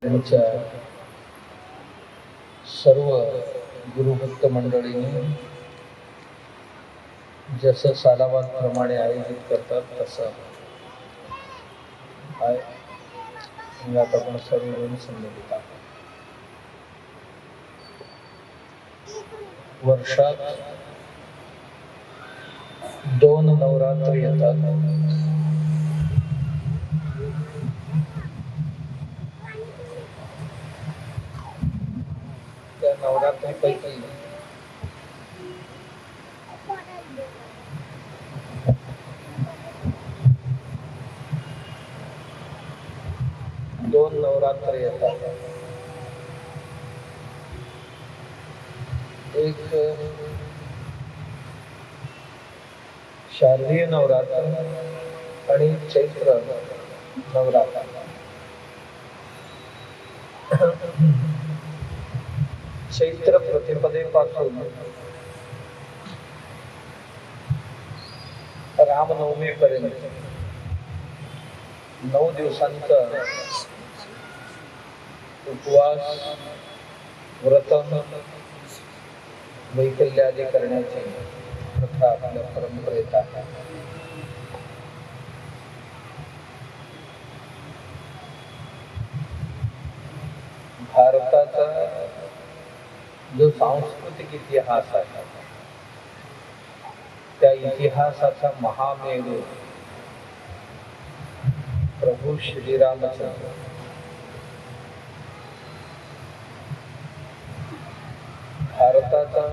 त्यांच्या सर्व गुरुभक्त मंडळींनी जसं सालाबादप्रमाणे आयोजित करतात तसं आहे. आता आपण सर्वजण संमिलित आहोत. वर्षात 2 नवरात्री येतात. त्या नवरात्रीपैकी दोन नवरात्री येतात. एक शारदीय नवरात्र आणि चैत्र नवरात्र. चैत्र प्रतिपदेपासून रामनवमीपर्यंत 9 दिवसांचा उपवास, व्रत, वैकल्यादी करण्याची प्रथा आपल्या परंपरेत आहे. भारताचा जो सांस्कृतिक इतिहास आहे त्या इतिहासाचा महामेरू प्रभू श्रीरामचंद्र भारताचा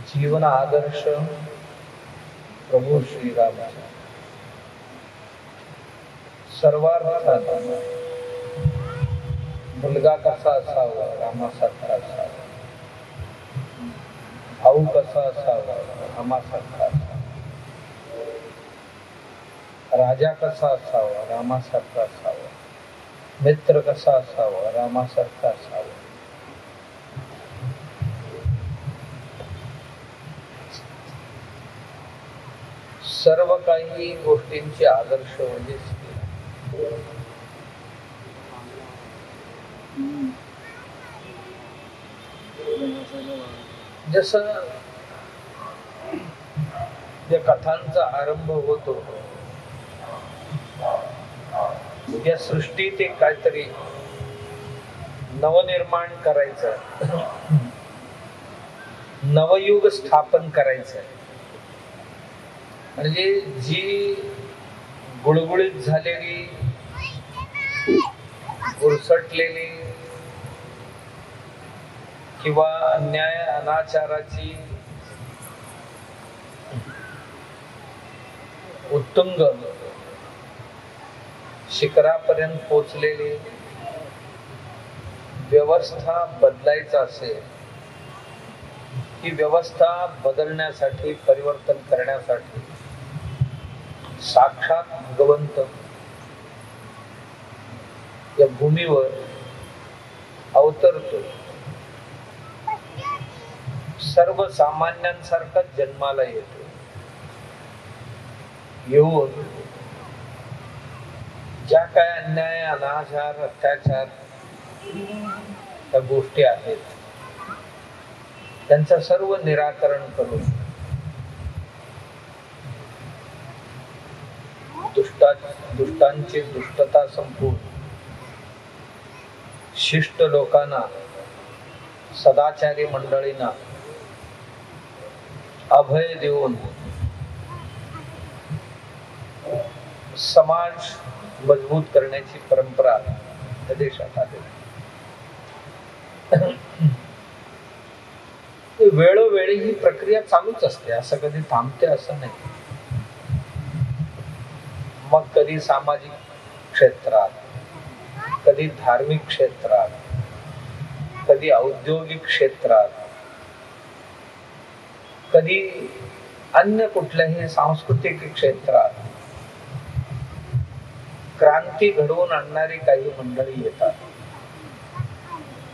जीवन आदर्श प्रभू श्रीरामचंद्र सर्वार्थात मुलगा कसा असावा रामासारखा असावा, भाऊ कसा असावा रामासारखा असावा, राजा कसा असावा रामासारखा असावा, मित्र कसा असावा रामासारखा असावा. सर्व काही गोष्टींचे आदर्श म्हणजे जसं या कथांचा आरंभ होतो या सृष्टीत एक काहीतरी नवनिर्माण करायचं, नवयुग स्थापन करायचं. म्हणजे जी गुळगुळीत झालेली, गुरसटलेली किंवा अन्याय अनाचाराची उत्तुंग शिखरापर्यंत पोचलेली व्यवस्था बदलायचं असेल, ही व्यवस्था बदलण्यासाठी, परिवर्तन करण्यासाठी साक्षात भगवंत या भूमीवर अवतरतो. सर्वसामान्यांसारखा जन्माला येतो. येऊन ज्या काय अन्याय अनाचार अत्याचार त्या गोष्टी आहेत त्यांचं सर्व निराकरण करून दुष्टांची दुष्टता संपवून शिष्ट लोकांना, सदाचारी मंडळींना अभय देऊन समाज मजबूत करण्याची परंपरा या देशात आली. वेळोवेळी ही प्रक्रिया चालूच असते, असं कधी थांबते असं नाही. मग कधी सामाजिक क्षेत्रात, कधी धार्मिक क्षेत्रात, कधी औद्योगिक क्षेत्रात, कधी अन्य कुठल्याही सांस्कृतिक क्षेत्रात क्रांती घडवून आणणारी काही मंडळी येतात.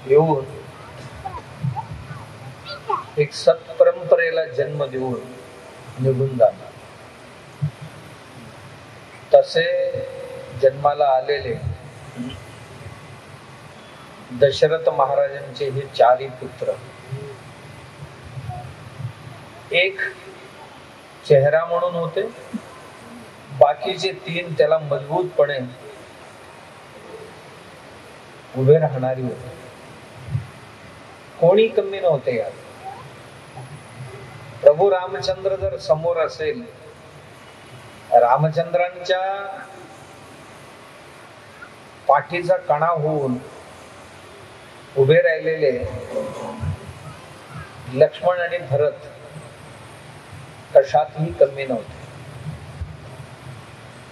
येऊन एक सत्परंपरेला जन्म देऊन निघून जाणार. तसे जन्माला आलेले दशरथ महाराजांचे हे चारी पुत्र, एक चेहरा म्हणून होते, बाकीचे तीन त्याला मजबूतपणे उभे राहणारी होते. कोणी कमी नव्हते यात. प्रभू रामचंद्र जर समोर असेल, रामचंद्रांच्या पाठीचा कणा होऊन उभे राहिलेले लक्ष्मण आणि भरत कशातही कमी नव्हते.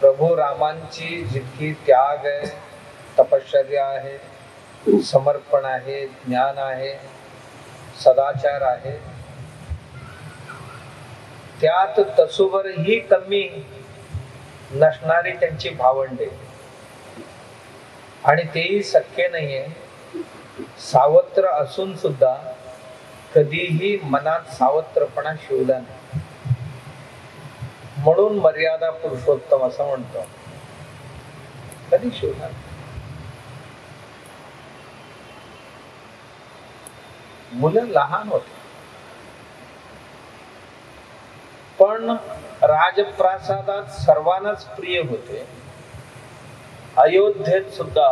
प्रभू रामांची जितकी त्याग आहे, तपश्चर्या आहे, समर्पण आहे, ज्ञान आहे, सदाचार आहे, त्यात तसूवरही कमी नसणारी त्यांची भावंडे, आणि तेही शक्य नाहीये. सावत्र असून सुद्धा कधीही मनात सावत्रपणा शिवला नाही. म्हणून मर्यादा पुरुषोत्तम असं म्हणतो. कधी शिवला नाही. मुलं लहान होते, पण राजप्रासादात सर्वांनाच प्रिय होते. अयोध्येत सुद्धा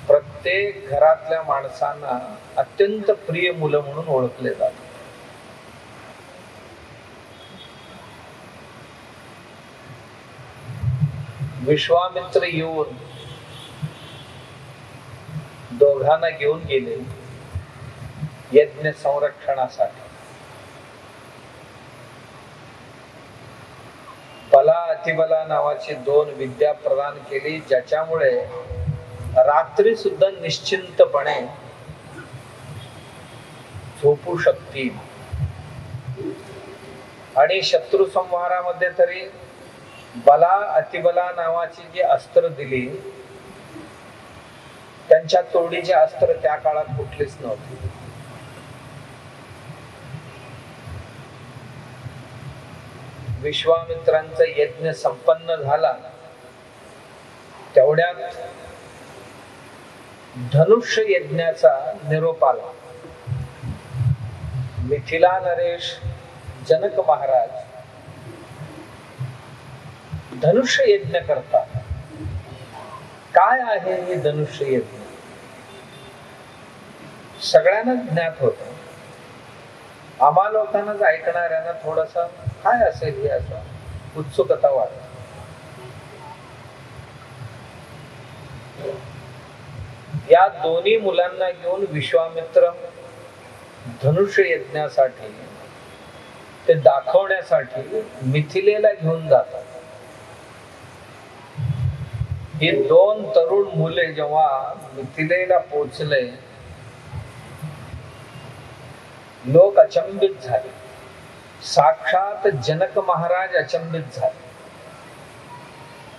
प्रत्येक घरातल्या माणसांना अत्यंत प्रिय मुलं म्हणून ओळखले जातात. विश्वामित्र येऊन दोघांना घेऊन गेले यज्ञ संरक्षणासाठी. बला अतिबला नावाची दोन विद्या प्रदान केली, ज्याच्यामुळे रात्री सुद्धा निश्चिंतपणे झोपू शकतील. आणि शत्रू संहारामध्ये तरी बला अतिबला नावाची जी अस्त्र दिली, त्यांच्या तोडीचे अस्त्र त्या काळात कुठलेच नव्हते. विश्वामित्रांचा यज्ञ संपन्न झाला, तेवढ्यात धनुष्य यज्ञाचा निरोप आला. मिथिला नरेश जनक महाराज धनुष्य यज्ञ करतात. काय आहे हे धनुष्य यज्ञ? सगळ्यांना ज्ञात होत. आम्हा लोकांनाच ऐकणाऱ्यांना थोडसा काय असेल हे असं उत्सुकता वाटते. या दोन्ही मुलांना घेऊन विश्वामित्र धनुष्य यज्ञासाठी, ते दाखवण्यासाठी मिथिलेला घेऊन जातात. ही दोन तरुण मुले जेव्हा मिथिलेला पोचले, लोक अचंबित झाले. साक्षात जनक महाराज अचंबित झाले,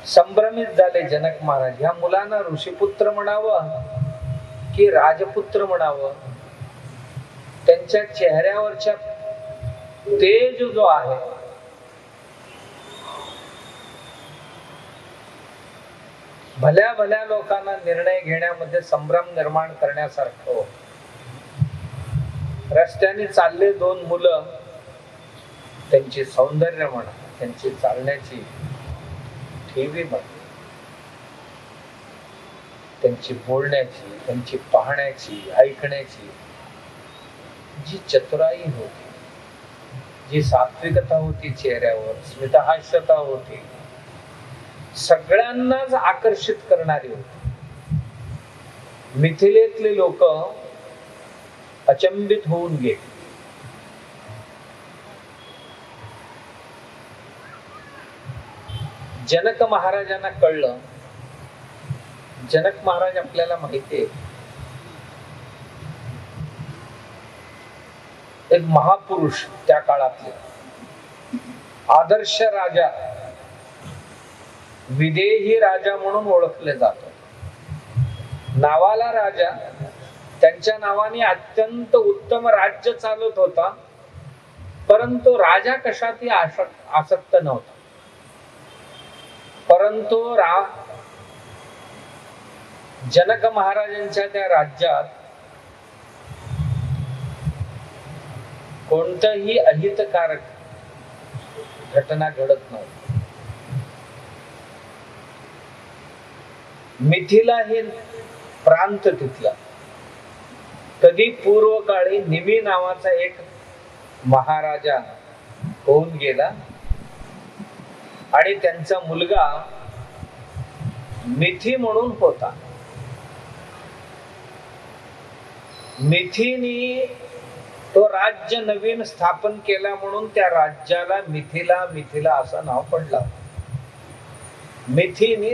संभ्रमित झाले. जनक महाराज ह्या मुलांना ऋषीपुत्र म्हणावं की राजपुत्र म्हणावं? त्यांच्या चेहऱ्यावरच्या तेज जो आहे, भल्या भल्या लोकांना निर्णय घेण्यामध्ये संभ्रम निर्माण करण्यासारखं. रस्त्याने चालले दोन मुलं, त्यांचे सौंदर्य म्हणा, त्यांची चालण्याची ठेवी म्हणा, त्यांची बोलण्याची, त्यांची पाहण्याची, ऐकण्याची जी चतुराई होती, जी सात्विकता होती चेहऱ्यावर, स्मितहास्यता होती, सगळ्यांनाच आकर्षित करणारी होती. मिथिलेतले लोक अचंबित होऊन गेले. जनक महाराजांना कळलं. जनक महाराज आपल्याला माहिती आहे, एक महापुरुष, त्या काळातले आदर्श राजा, विदेही राजा म्हणून ओळखले जातात. नावाला राजा त्यांच्या नावाने अत्यंत उत्तम राज्य चालत होता, परंतु राजा कशातही आसक्त नव्हता. परंतु जनक महाराजांच्या त्या राज्यात कोणतंही अहितकारक घटना घडत नव्हती. मिथिला हे प्रांत तिथला कधी पूर्व काळी निमी नावाचा एक महाराजा होऊन गेला आणि त्यांचा मुलगा मिथी म्हणून होता. मिथीनी तो राज्य नवीन स्थापन केला म्हणून त्या राज्याला मिथिला असं नाव पडलं.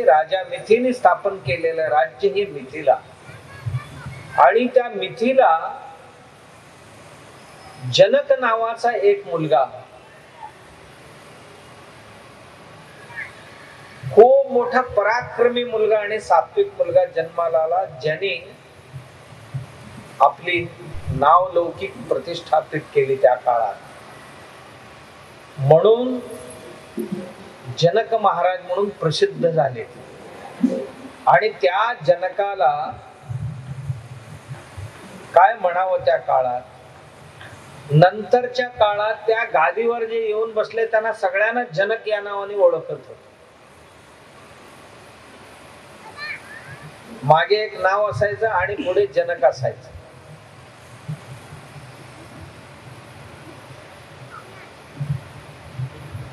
राजा मिथीनी स्थापन केलेलं राज्य हे मिथिला. आणि त्या मिथीला जनक नावाचा एक मुलगा, खूप मोठा पराक्रमी मुलगा आणि सात्विक मुलगा जन्माला आला, ज्याने आपली नावलौकिक प्रतिष्ठापित केली त्या काळात. म्हणून जनक महाराज म्हणून प्रसिद्ध झाले. आणि त्या जनकाला काय म्हणावं त्या काळात, नंतरच्या काळात त्या गादीवर जे येऊन बसले त्यांना सगळ्यांना जनक या नावाने ओळखत होते. मागे एक नाव असायचं आणि पुढे जनक असायचं.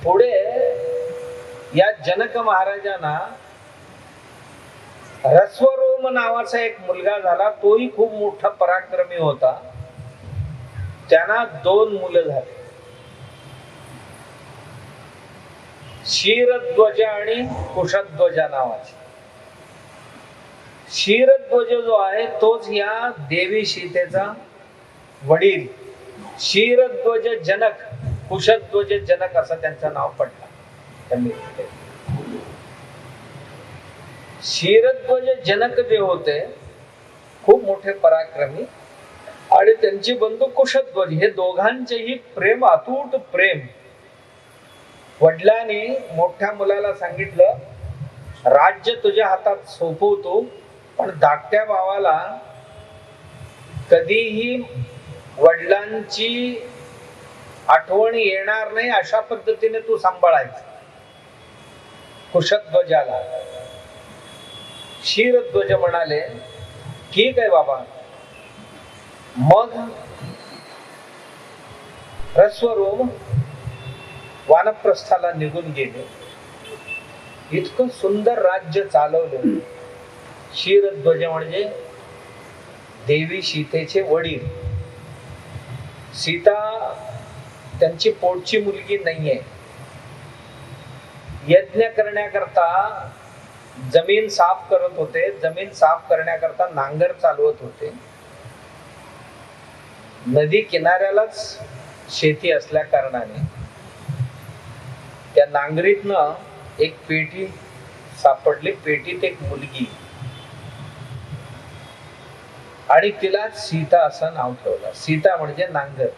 पुढे या जनक महाराजांना रस्वरोम नावाचा एक मुलगा झाला. तोही खूप मोठा पराक्रमी होता. त्यांना 2 मुलं झाली, क्षीरध्वज आणि कुशध्वज नावाचे. क्षीरध्वज जो आहे तोच या देवी सीतेचा वडील. क्षीरध्वज जनक, कुशध्वज जनक असं त्यांचं नाव पडलं. त्यांनी क्षीरध्वज जनक जे होते खूप मोठे पराक्रमी, आणि त्यांची बंधू कुशध्वज, हे दोघांचेही प्रेम, अतूट प्रेम. वडिलांनी मोठ्या मुलाला सांगितलं, राज्य तुझ्या हातात सोपवतो, पण धाकट्या भावाला कधीही वडिलांची आठवण येणार नाही अशा पद्धतीने तू सांभाळायचं. कुशध्वजाला क्षीरध्वज म्हणाले, ठीक आहे बाबा. मग रस्वरोम वानप्रस्थाला निघून गेले. इतकं सुंदर राज्य चालवलं. क्षीरध्वज म्हणजे देवी सीतेचे वडील. सीता त्यांची पोटची मुलगी नाहीये. यज्ञ करण्याकरता जमीन साफ करत होते. जमीन साफ करण्याकरता नांगर चालवत होते. नदी किनाऱ्यालाच शेती असल्या कारणाने त्या नांगरीतनं एक पेटी सापडली. पेटीत एक मुलगी, आणि तिला सीता असं नाव ठेवलं. सीता म्हणजे नांगर.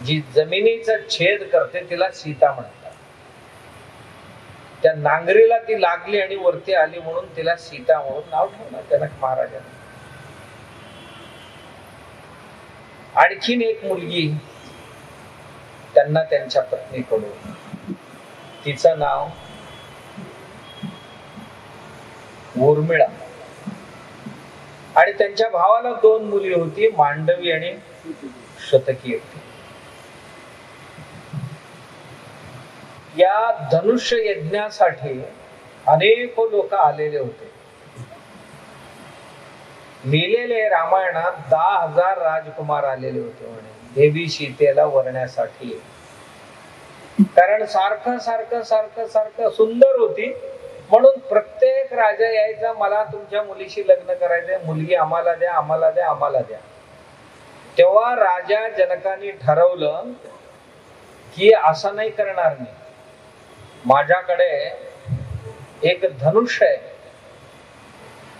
जी जमिनीचा छेद करते तिला सीता म्हणतात. त्या नांगरीला ती लागली आणि वरती आली म्हणून तिला सीता म्हणून नाव ठेवलं जनक महाराजांनी. आणखीन एक मुलगी त्यांना त्यांच्या पत्नीकडून, तिचं नाव उर्मिळा. आणि त्यांच्या भावाला 2 मुली होती, मांडवी आणि शतकी होती. या धनुष्य यज्ञासाठी अनेक लोक आलेले होते. लिहिलेले रामायणात 10,000 राजकुमार आलेले होते म्हणे देवी सीतेला वरण्यासाठी. कारण सारखं सारखं सारखं सारखं सुंदर होती म्हणून प्रत्येक राजा यायचा, मला तुमच्या मुलीशी लग्न करायचंय, मुलगी आम्हाला द्या, आम्हाला द्या, आम्हाला द्या. तेव्हा राजा जनकाने ठरवलं की असं नाही करणार मी. माझ्याकडे एक धनुष्य आहे,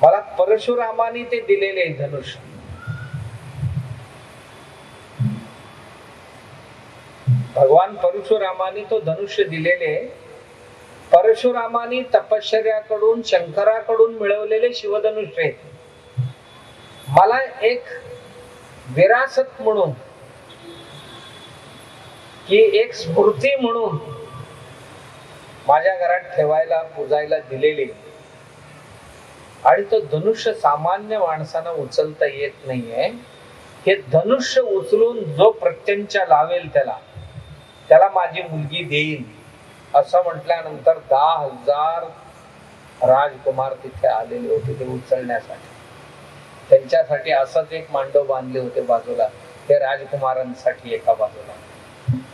मला परशुरामाने ते दिलेले धनुष्य. भगवान परशुरामानी तो धनुष्य दिलेले, परशुरामानी तपश्चर्याकडून शंकराकडून मिळवलेले शिवधनुष्य. मला एक विरासत म्हणून, की एक स्मृती म्हणून माझ्या घरात ठेवायला पूजायला दिलेली. आणि तो धनुष्य सामान्य माणसांना उचलता येत नाहीये. हे धनुष्य उचलून जो प्रत्यंचा लावेल त्याला माझी मुलगी देईल असं म्हटल्यानंतर 10,000 राजकुमार तिथे आलेले होते ते उचलण्यासाठी. त्यांच्यासाठी असंच एक मांडव बांधले होते बाजूला, ते राजकुमारांसाठी एका बाजूला.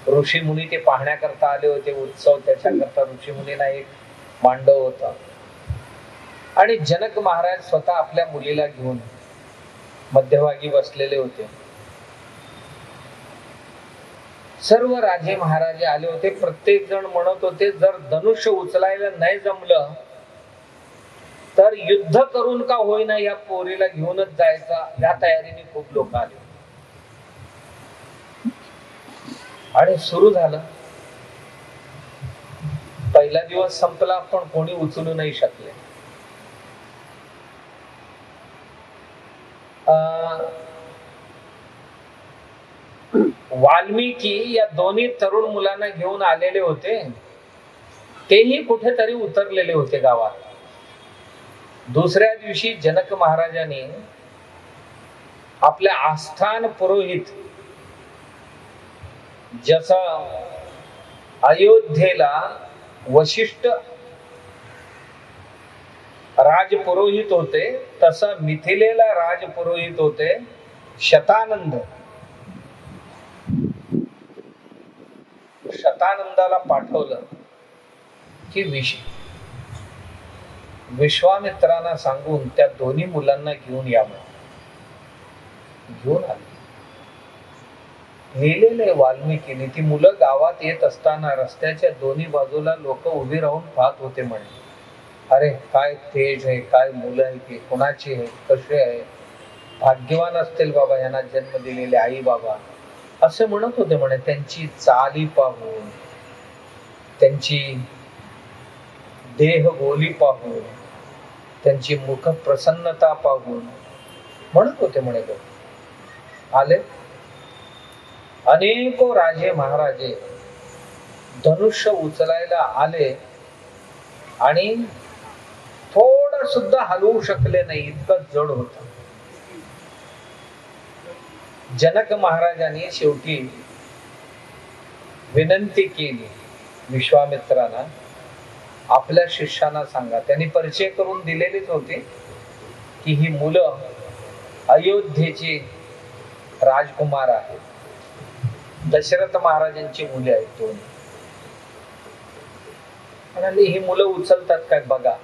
ऋषी मुनी ते पाहण्याकरता आले होते उत्सव, त्याच्याकरता ऋषी मुनीला एक मांडव होता. आणि जनक महाराज स्वतः आपल्या मुलीला घेऊन मध्यभागी बसलेले होते. सर्व राजे महाराजे आले होते. प्रत्येक जण म्हणत होते जर धनुष्य उचलायला नाही जमलं तर युद्ध करून का होईना या पोरीला घेऊनच जायचा, या तयारीने खूप लोक आले. आणि सुरू झालं. पहिला दिवस संपला पण कोणी उचलू नाही शकले. वाल्मिकी या दोन्ही तरुण मुलांना घेऊन आलेले होते, तेही कुठेतरी उतरलेले होते गावात. दुसऱ्या दिवशी जनक महाराजांनी आपल्या आस्थान पुरोहित, जसं अयोध्येला वशिष्ठ राजपुरोहित होते तसं मिथिलेला राजपुरोहित होते शतानंद. शतानंदाला पाठवलं की विश्वामित्रांना सांगून त्या दोन्ही मुलांना घेऊन यावं. घेऊन आले. लिहिलेले वाल्मिकीने, ती मुलं गावात येत असताना रस्त्याच्या दोन्ही बाजूला लोक उभी राहून पाहत होते. म्हणे अरे काय तेज आहे, काय मुलं आहे, की कोणाची आहे, कसे आहे, भाग्यवान असतील बाबा यांना जन्म दिलेले आई बाबा, असे म्हणत होते. म्हणे त्यांची चाली पाहून, त्यांची देह बोली पाहून, त्यांची मुख प्रसन्नता पाहून म्हणत होते. म्हणे आले अनेको राजे महाराजे धनुष्य उचलायला आले आणि थोडं सुद्धा हलवू शकले नाही, इतकं जड होत. जनक महाराजांनी शेवटी विनंती केली विश्वामित्रांना, आपल्या शिष्यांना सांगा. त्यांनी परिचय करून दिलेलीच होते की ही मुलं अयोध्येची राजकुमार आहेत, दशरथ महाराजांची मुले आहेत दोन्ही. म्हणाले ही मुलं उचलतात काय बघा.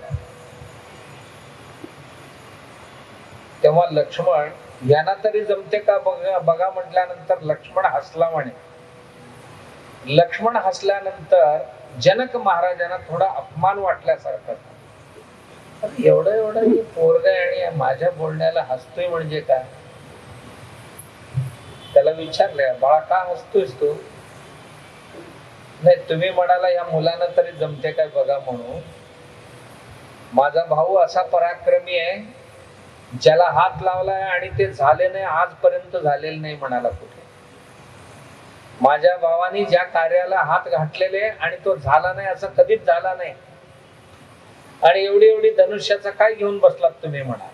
तेव्हा लक्ष्मण, यांना तरी जमते का बघा बघा म्हटल्यानंतर लक्ष्मण हसला. म्हणे लक्ष्मण हसल्यानंतर जनक महाराजांना थोडा अपमान वाटल्यासारखा. एवढं हे पोरग आणि माझ्या बोलण्याला हसतोय म्हणजे काय. त्याला विचारले, बाळा का हसतोयस तू. नाही तुम्ही म्हणाला या मुलांना तरी जमते काय बघा म्हणून. माझा भाऊ असा पराक्रमी आहे, ज्याला हात लावलाय आणि ते झाले नाही, आजपर्यंत झालेलं नाही म्हणाला कुठे. माझ्या भावानी ज्या कार्याला हात घातलेले आणि तो झाला नाही असं कधीच झाला नाही. आणि एवढी एवढी धनुष्याचा काय घेऊन बसलात तुम्ही म्हणा.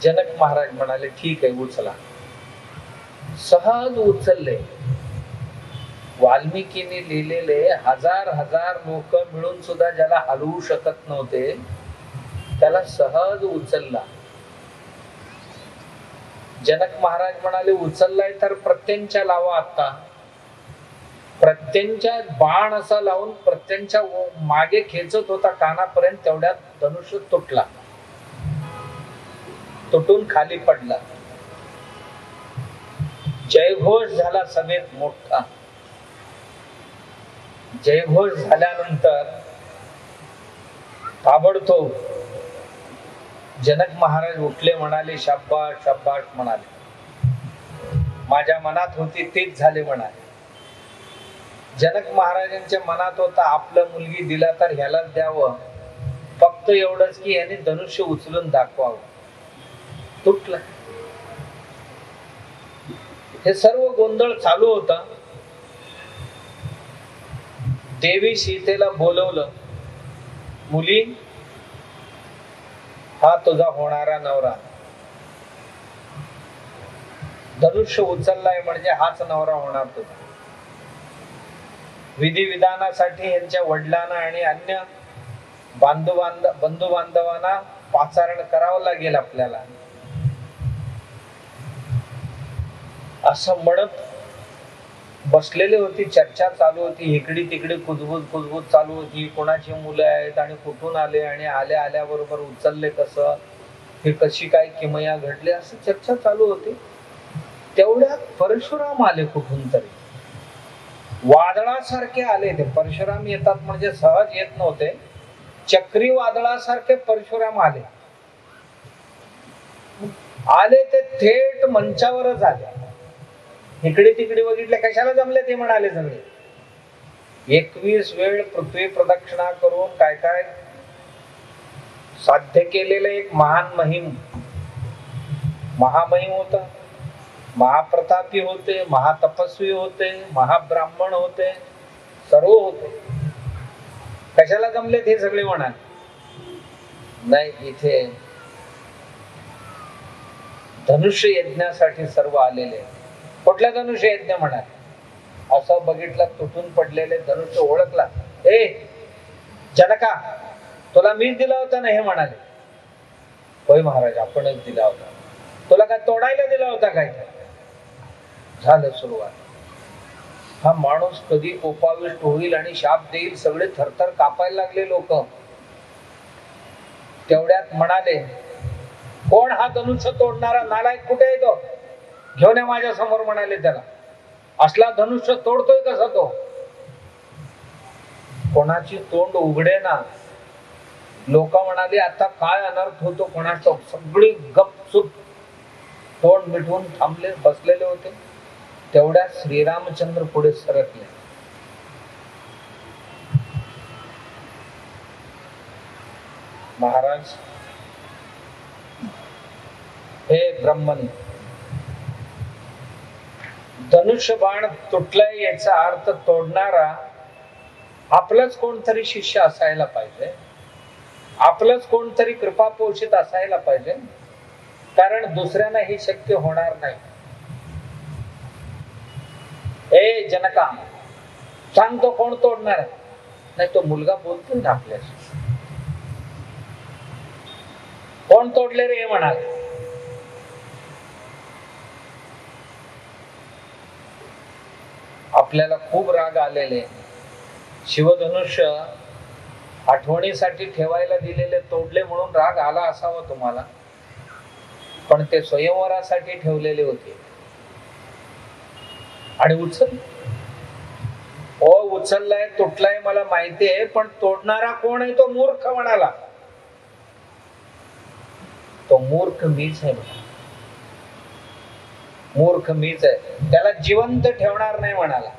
जनक महाराज म्हणाले ठीक आहे उचला. सहज उचलले. वाल्मिकीने लिहिलेले हजार हजार लोक मिळून सुद्धा ज्याला हलवू शकत नव्हते त्याला सहज उचलला. जनक महाराज म्हणाले उचललाय तर प्रत्यंचा लावा. आता प्रत्यंचा बाण असा लावून प्रत्यंचा मागे खेचत होता कानापर्यंत, तेवढ्यात धनुष्य तुटला, तुटून खाली पडला. जयघोष झाला सभेत मोठा. जयघोष झाल्यानंतर ताबडतोब जनक महाराज उठले, म्हणाले शाबाश शाबाश म्हणाले. माझ्या मनात होती तीच झाली म्हणाले. जनक महाराजांच्या मनात होता आपलं मुलगी दिला तर ह्यालाच द्यावं, फक्त एवढंच की याने धनुष्य उचलून दाखवावं. तुटलं. हे सर्व गोंधळ चालू होता. देवी सीतेला बोलवलं, मुली, हा तुझा होणारा नवरा, धनुष्य उचललाय म्हणजे हाच नवरा होणार तुझा. विधी विधानासाठी यांच्या वडिलांना आणि अन्य बंधू बांधवांना पाचारण करावं लागेल आपल्याला. असं म्हणत बसलेले होती. चर्चा चालू होती. इकडे तिकडे कुजबूज चालू होती. कोणाची मुलं आहेत आणि कुठून आले आणि आल्याबरोबर उचलले कसं, हे कशी काय किमया घडले, असं चर्चा चालू होती. तेवढ्यात परशुराम आले कुठून तरी. वादळासारखे आले ते. परशुराम येतात म्हणजे सहज येत नव्हते. चक्री वादळासारखे परशुराम आले. ते थेट मंचावरच आले. इकडे तिकडे बघितले, कशाला जमले ते म्हणाले सगळे. 21 वेळ पृथ्वी प्रदक्षिणा करून काय काय साध्य केलेलं एक महामहिम होता. महाप्रतापी होते, महातपस्वी होते, महाब्राह्मण होते, सर्व होते. कशाला जमले ते सगळे म्हणाले. नाही, इथे धनुष्य यज्ञासाठी सर्व आलेले. कुठल्या धनुष्य यज्ञ म्हणाले. असं बघितलं, तुटून पडलेले धनुष्य ओळखला. ए जनका, तुला मीच दिला होता ना, हे म्हणाले. होय महाराज, आपणच दिला होता. तुला काय तोडायला दिला होता काय? झालं सुरुवात. हा माणूस कधी कोपाविष्ट होईल आणि शाप देईल. सगळे थरथर कापायला लागले लोक. तेवढ्यात म्हणाले, कोण हा धनुष्य तोडणारा नालायक, कुठे येतो? घेऊन ये माझ्या समोर म्हणाले त्याला. असला धनुष्य तोडतोय कसा तो? कोणाची तोंड उघडे ना. लोक म्हणाले आता काय अनर्थ होतो कोणाचा. सगळी गपचूप तोंड मिटवून थांबले, बसलेले होते. तेवढ्यात श्रीरामचंद्र पुढे सरकले. महाराज, हे ब्रह्मन, धनुष्य बाण तुटलाय याचा अर्थ तोडणारा आपलाच कोणतरी शिष्य असायला पाहिजे, आपलंच कोणतरी कृपापोषित असायला पाहिजे, कारण दुसऱ्यांना हे शक्य होणार नाही. ए जनका, सांग तो कोण तोडणार? नाही, तो मुलगा बोलतो ना आपल्याशी. कोण तोडले रे म्हणाले. आपल्याला खूप राग आलेले. शिवधनुष्य आठवणीसाठी ठेवायला दिलेले तोडले म्हणून राग आला असावा तुम्हाला, पण ते स्वयंवरासाठी ठेवलेले होते. आणि उचललाय, तुटलाय मला माहिती आहे, पण तोडणारा कोण आहे? तो मूर्ख म्हणाला. तो मूर्ख मीच आहे म्हणाला. मूर्ख मीच आहे, त्याला जिवंत ठेवणार नाही म्हणाला.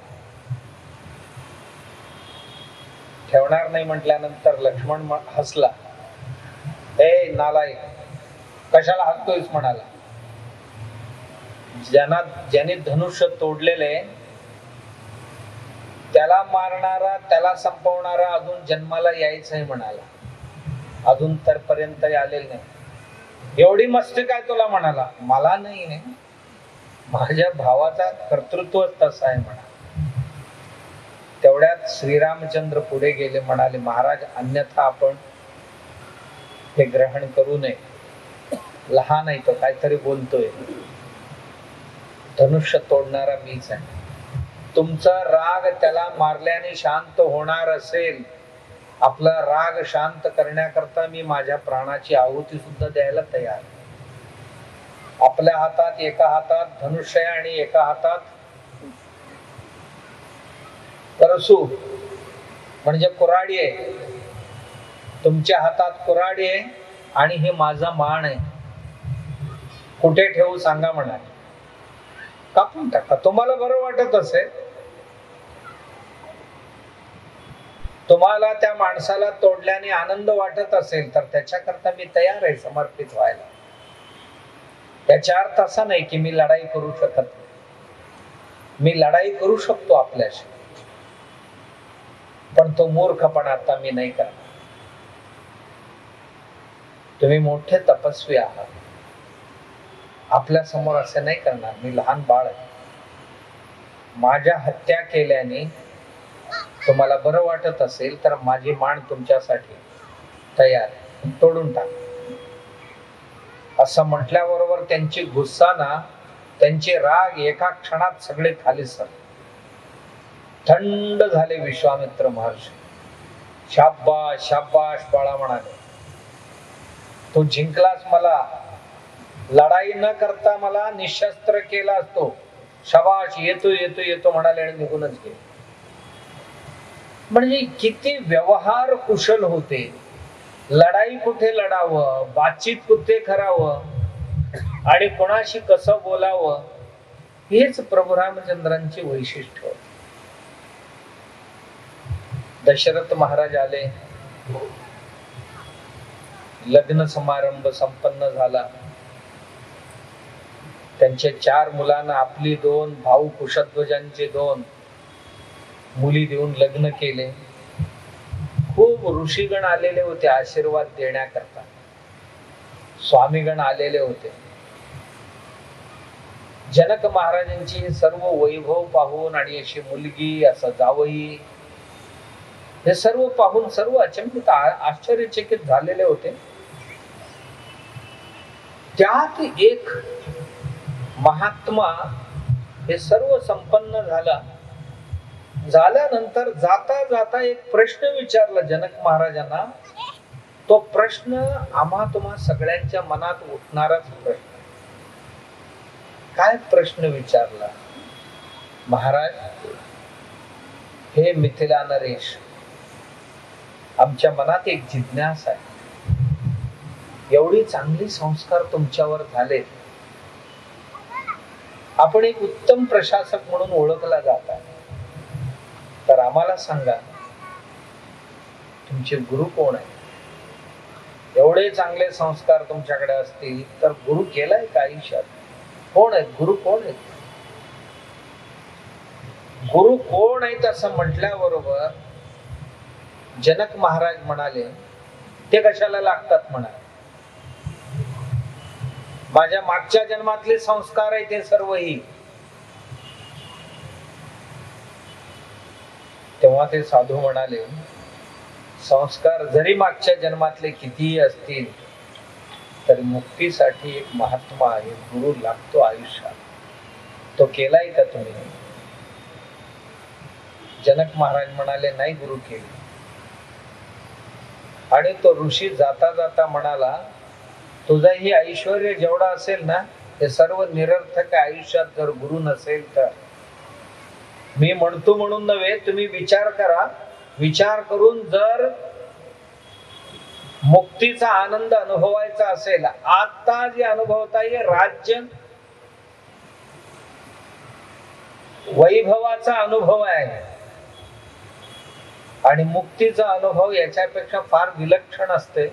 ठेवणार नाही म्हटल्यानंतर लक्ष्मण हसला. ए नालायक, कशाला हसतोयस म्हणाला. ज्याने धनुष्य तोडलेले त्याला मारणारा, त्याला संपवणारा अजून जन्माला यायचं आहे म्हणाला. अजून तर पर्यंत आलेलं नाही. एवढी मस्ती काय तुला म्हणाला. मला नाही, माझ्या भावाचा कर्तृत्व तसा आहे म्हणा. तेवढ्यात श्रीरामचंद्र पुढे गेले. म्हणाले, महाराज, अन्यथा आपण हे ग्रहण करू नये. लहान आहे तो, काहीतरी बोलतोय. धनुष्य तोडणारा मीच आहे. तुमचा राग त्याला मारल्याने शांत होणार असेल, आपला राग शांत करण्याकरता मी माझ्या प्राणाची आहुती सुद्धा द्यायला तयार. आपल्या हातात, एका हातात धनुष्य आणि एका हातात परशु म्हणजे कुऱ्हाडी आहे. तुमच्या हातात कुऱ्हाडी आहे आणि हे माझा मान आहे. कुठे ठेवू सांगा म्हणाले. कापून टाका. तुम्हाला बरं वाटत असेल, तुम्हाला त्या माणसाला तोडल्याने आनंद वाटत असेल, तर त्याच्याकरता मी तयार आहे समर्पित व्हायला. याचा अर्थ असा नाही की मी लढाई करू शकत नाही. मी लढाई करू शकतो आपल्याशी, पण तो मूर्खपणा आता मी नाही करणार. तुम्ही मोठे तपस्वी आहात, आपल्या समोर असे नाही करणार. मी लहान बाळ आहे. माझ्या हत्या केल्याने तुम्हाला बरं वाटत असेल तर माझी मान तुमच्यासाठी तयार, तोडून टाक. असं म्हटल्याबरोबर त्यांची गुस्सा ना, त्यांचे राग एका क्षणात सगळे खाली सर थंड झाले. विश्वामित्र महर्षी शाबाश शाबाश बाळा म्हणाले, तू जिंकलास. मला लढाई न करता मला निशस्त्र केला असतो. शाबाश, येतो येतो येतो म्हणाले आणि निघूनच गेले. म्हणजे किती व्यवहार कुशल होते. लढाई कुठे लढावं, बातचीत कुठे करावं आणि कोणाशी कसं बोलावं, हेच प्रभू रामचंद्रांची वैशिष्ट्य होते. दशरथ महाराज आले, लग्न समारंभ संपन्न झाला. त्यांच्या 4 मुलांना आपली 2 भाऊ कुशध्वजांचे 2 मुली देऊन लग्न केले. खूप ऋषीगण आलेले होते आशीर्वाद देण्याकरता, स्वामीगण आलेले होते. जनक महाराजांची सर्व वैभव पाहून आणि अशी मुलगी, असं जावई, हे सर्व पाहून सर्व अचंबित आश्चर्यचकित झालेले होते. त्यात एक महात्मा हे सर्व संपन्न झाल्यानंतर जाता जाता एक प्रश्न विचारला जनक महाराजांना. तो प्रश्न आम्हा तुम्हा सगळ्यांच्या मनात उठणाराच प्रश्न. काय प्रश्न विचारला? महाराज, हे मिथिला नरेश, आमच्या मनात एक जिज्ञासा आहे. एवढी चांगली संस्कार तुमच्यावर झाले, आपण एक उत्तम प्रशासक म्हणून ओळखला जाता, तर आम्हाला सांगा, तुमचे गुरु कोण आहे? एवढे चांगले संस्कार तुमच्याकडे असतील तर गुरु केलाय का आयुष्यात? कोण आहेत गुरु? कोण आहेत गुरु? कोण आहेत असं म्हटल्याबरोबर जनक महाराज म्हणाले, ते कशाला लागतात म्हणा, माझ्या मागच्या जन्मातले संस्कार आहे ते सर्वही. तेव्हा ते साधू म्हणाले, संस्कार जरी मागच्या जन्मातले कितीही असतील तरी मुक्तीसाठी एक महात्मा आहे, गुरु लागतो आयुष्यात. तो केलाय का तुम्ही? जनक महाराज म्हणाले, नाही गुरु केले. आणि तो ऋषी जाता जाता म्हणाला, तुझं ही ऐश्वर्य जेवढा असेल ना, हे सर्व निरर्थक आयुष्यात जर गुरु नसेल तर. मी म्हणतो म्हणून नव्हे, तुम्ही विचार करा. विचार करून जर मुक्तीचा आनंद अनुभवायचा असेल, आता जे अनुभवता ये राज्य वैभवाचा अनुभव आहे आणि मुक्तीचा अनुभव याच्यापेक्षा फार विलक्षण असते.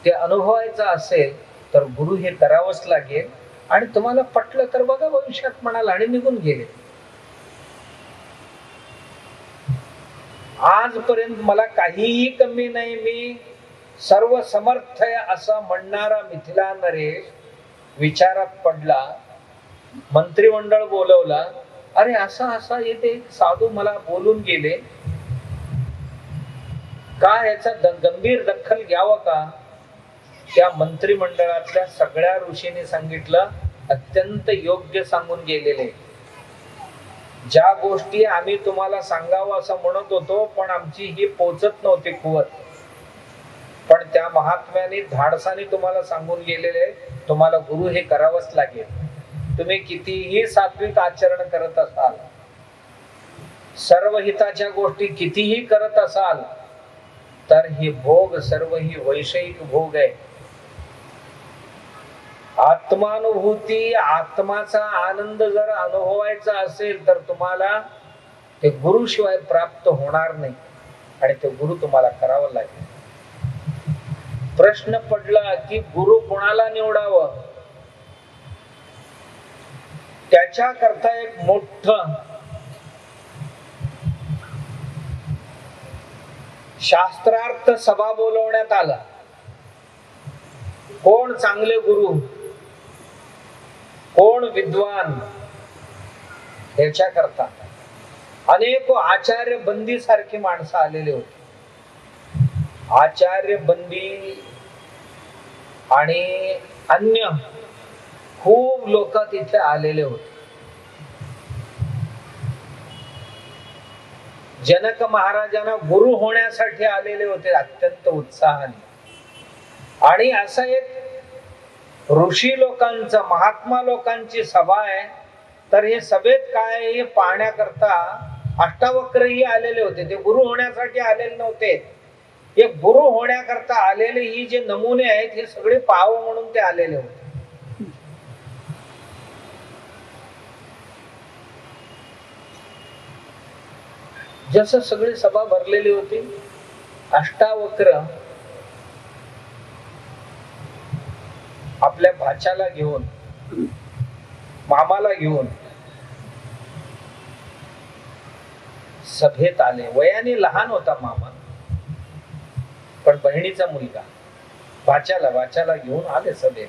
ते अनुभवायचं असेल तर गुरु हे करावंच लागेल. आणि तुम्हाला पटलं तर बघा भविष्यात म्हणाल, आणि निघून गेले. आजपर्यंत मला काहीही कमी नाही, मी सर्व समर्थ आहे असं म्हणणारा मिथिला नरेश विचारात पडला. मंत्रिमंडळ बोलवला. अरे असा असा येते साधू मला बोलून गेले, का याचा गंभीर दखल घ्यावं का? त्या मंत्रिमंडळातल्या सगळ्या ऋषींनी सांगितलं, अत्यंत योग्य सांगून गेलेले. ज्या गोष्टी आम्ही तुम्हाला सांगावं असं म्हणत होतो, पण आमची ही पोचत नव्हती कुवत, पण त्या महात्म्याने धाडसाने तुम्हाला सांगून गेलेले, तुम्हाला गुरु हे करावंच लागेल. तुम्ही कितीही सात्विक आचरण करत असाल, सर्व हिताच्या गोष्टी कितीही करत असाल, तर हे भोग सर्व ही वैषयिक भोग आहे. आत्मानुभूती, आत्माचा आनंद जर अनुभवायचा असेल तर तुम्हाला ते गुरुशिवाय प्राप्त होणार नाही, आणि ते गुरु तुम्हाला करावं लागेल. प्रश्न पडला की गुरु कोणाला निवडावं? त्याच्याकरता एक मोठं शास्त्रार्थ सभा बोलवण्यात आला. कोण चांगले गुरु, कोण विद्वान, याच्याकरता अनेक आचार्य बंदी सारखी माणसं आलेली होती. आचार्य बंदी आणि अन्य खूप लोक तिथे आलेले होते. जनक महाराजांना गुरु होण्यासाठी आलेले होते अत्यंत उत्साहाने. आणि असं एक ऋषी लोकांचं, महात्मा लोकांची सभा आहे. तर हे सभेत काय हे पाहण्याकरता अष्टावक्रही आलेले होते. ते गुरु होण्यासाठी आलेले नव्हते. हे गुरु होण्याकरता आलेले ही जे नमुने आहेत हे सगळे पाहावं म्हणून ते आलेले होते. जसं सगळी सभा भरलेली होती, अष्टावक्र आपल्या भाच्याला घेऊन, मामाला घेऊन सभेत आले. वयाने लहान होता मामा, पण बहिणीचा मुलगा. भाच्याला घेऊन आले सभेत.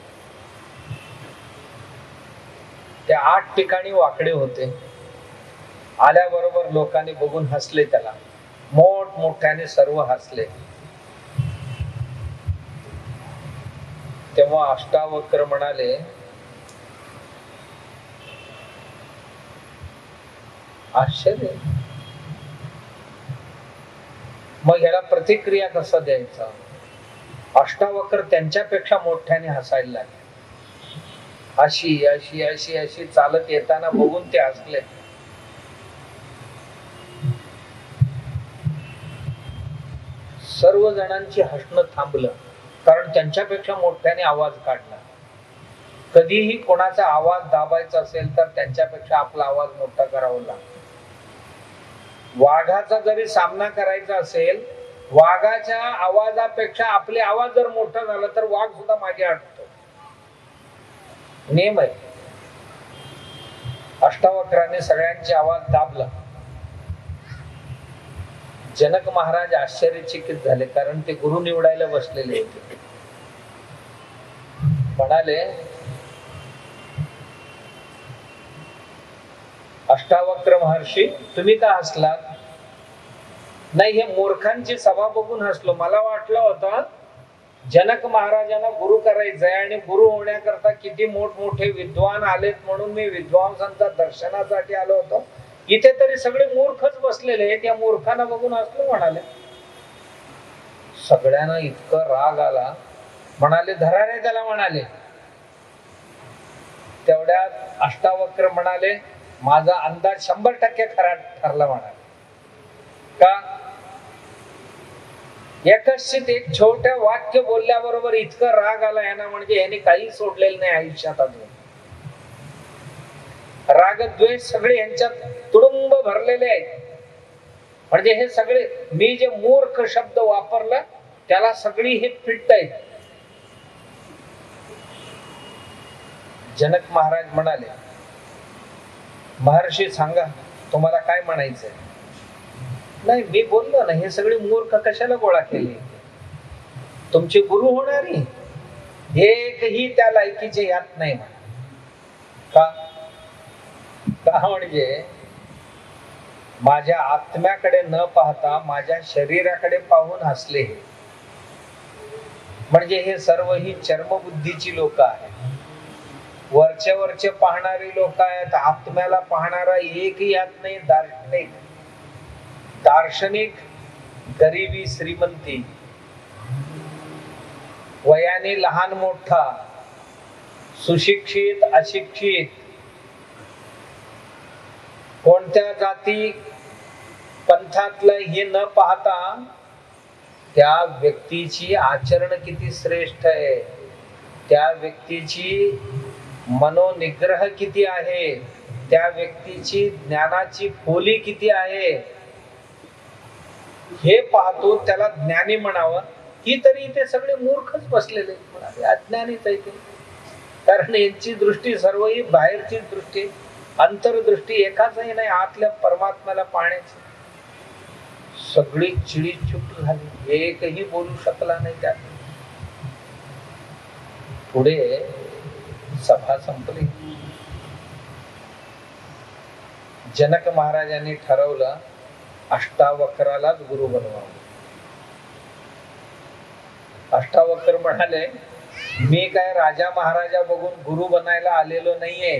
ते 8 ठिकाणी वाकडे होते. आल्याबरोबर लोकांनी बघून हसले त्याला, मोठमोठ्याने सर्व हसले. तेव्हा अष्टावक्र म्हणाले, आश्चर्य, मग ह्याला प्रतिक्रिया कसा द्यायचा? अष्टावक्र त्यांच्यापेक्षा मोठ्याने हसायला लागले. अशी अशी अशी अशी चालत येताना बघून ते हसले. सर्व जणांची हसणं थांबलं, कारण त्यांच्यापेक्षा मोठ्याने आवाज काढला. कधीही कोणाचा आवाज दाबायचा असेल तर त्यांच्यापेक्षा आपला आवाज मोठा करावा लागतो. वाघाचा जरी सामना करायचा असेल, वाघाच्या आवाजापेक्षा आपले आवाज जर मोठा झाला तर वाघ सुद्धा मागे हटतो. नेम आहे. अष्टावक्राने सगळ्यांचे आवाज दाबला. जनक महाराज आश्चर्यचकित झाले, कारण ते गुरु निवडायला बसलेले होते. म्हणाले, अष्टावक्र महर्षी, तुम्ही का हसलात? नाही, हे मूर्खांची सभा बघून हसलो. मला वाटलं होतं जनक महाराजांना गुरु करायचंय आणि गुरु होण्याकरता किती मोठमोठे विद्वान आलेत म्हणून मी विद्वांसांचा दर्शनासाठी आलो होतो. इथे तरी सगळे मूर्खच बसलेले आहेत, या मूर्खांना बघून हसलो. म्हणाले. सगळ्यांना इतकं राग आला. म्हणाले, धरा रे त्याला. म्हणाले. तेवढ्यात अष्टावक्र म्हणाले, माझा अंदाज 100% खरा ठरला. म्हणाले. का? एकश्चित एक छोट्या वाक्य बोलल्याबरोबर इतकं राग आला यांना, म्हणजे यांनी काही सोडलेलं नाही आयुष्यात अजून. रागद्वेष सगळे यांच्यात तुडुंब भरलेले आहेत. म्हणजे हे सगळे, मी जे मूर्ख शब्द वापरला त्याला सगळी हे फिट आहेत. जनक महाराज म्हणाले, महर्षी सांगा तुम्हाला काय म्हणायचंय? नाही, मी बोललो ना, हे सगळे मूर्ख कशाला गोळा केले? तुमचे गुरु होणारी एकही त्या लायकीचे यात नाही. का? म्हणजे माझ्या आत्म्याकडे न पाहता माझ्या शरीराकडे पाहून हसले. म्हणजे हे सर्व ही चर्मबुद्धीची लोक आहेत. वरचे पाहणारी लोक आहेत. आत्म्याला पाहणारा एकही यात नाही. दार्शनिक गरिबी श्रीमंती, वयाने लहान मोठा, सुशिक्षित अशिक्षित, कोणत्या जाती पंथातलं हे न पाहता त्या व्यक्तीची आचरण किती श्रेष्ठ आहे, त्या व्यक्तीची मनोनिग्रह किती आहे, त्या व्यक्तीची ज्ञानाची खोली किती आहे हे पाहतो. त्याला ज्ञानी म्हणावं की तरी इथे सगळे मूर्खच बसलेले म्हणाले, अज्ञानीच आहे ते. कारण यांची दृष्टी सर्व ही बाहेरची दृष्टी, अंतरदृष्टी एकाचही नाही. आतल्या परमात्म्याला पाहण्याची सगळी चिडीचूप झाली, एकही बोलू शकला नाही. त्यात पुढे सभा संपली. जनक महाराजांनी ठरवलं अष्टावक्रालाच गुरु बनवावं. अष्टावक्र म्हणाले, मी काय राजा महाराजा बघून गुरु बनायला आलेलो नाहीये.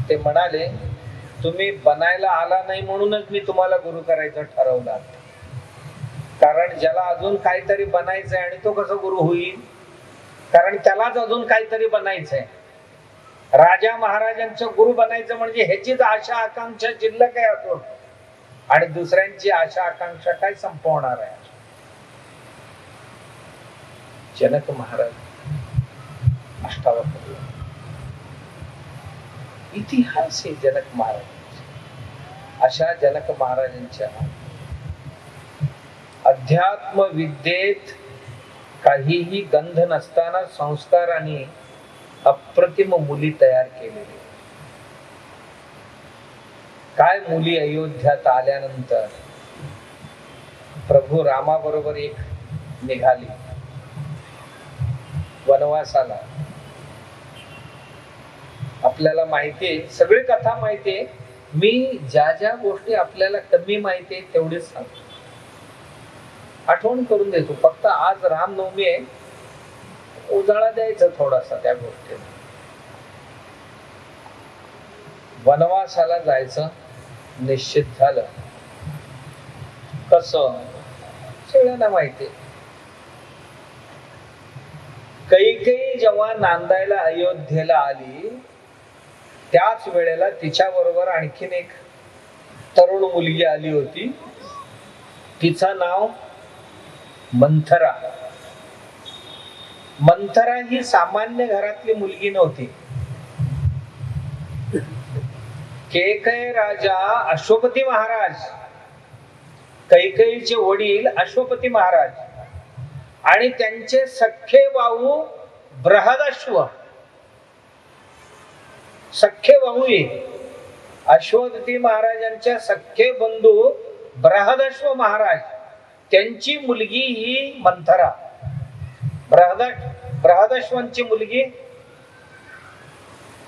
ते म्हणाले, तुम्ही बनायला आला नाही म्हणूनच मी तुम्हाला गुरु करायचं ठरवलं. कारण ज्याला अजून काहीतरी बनायचंय आणि तो कसं गुरु होईल, कारण त्यालाच अजून काहीतरी बनायचंय. राजा महाराजांचं गुरु बनायचं म्हणजे ह्याचीच आशा आकांक्षा जिल्लक आहे अजून, आणि दुसऱ्यांची आशा आकांक्षा काय संपवणार आहे. जनक महाराज अष्टावक्र इतिहास आहे जनक महाराज. अशा जनक महाराजांच्या अध्यात्म विद्येत काहीही गंध नसताना संस्काराने अप्रतिम मुली तयार केलेली. काय मुली अयोध्यात आल्यानंतर प्रभू रामाबरोबर एक निघाली वनवासाला. आपल्याला माहितीये, सगळी कथा माहितीये. मी ज्या ज्या गोष्टी आपल्याला कमी माहितीये तेवढेच सांगतो, आठवण करून देतो. फक्त आज रामनवमी आहे, उजाळा द्यायचा थोडासा त्या गोष्टीला. वनवासाला जायचं निश्चित झालं. कसं सगळ्यांना माहिती. कैकेयी जेव्हा नांदायला अयोध्येला आली, त्याच वेळेला तिच्या बरोबर आणखीन एक तरुण मुलगी आली होती. तिचं नाव मंथरा. मंथरा ही सामान्य घरातली मुलगी नव्हती. कैकेय राजा अश्वपती महाराज, कैकेयीचे वडील अश्वपती महाराज आणि त्यांचे सख्खे भाऊ बृहदश्व. सख्खे भाऊ अश्वपती महाराजांच्या सख्खे बंधू बृहदश्व महाराज, त्यांची मुलगी ही मंथरा. बृहदश्वांची मुलगी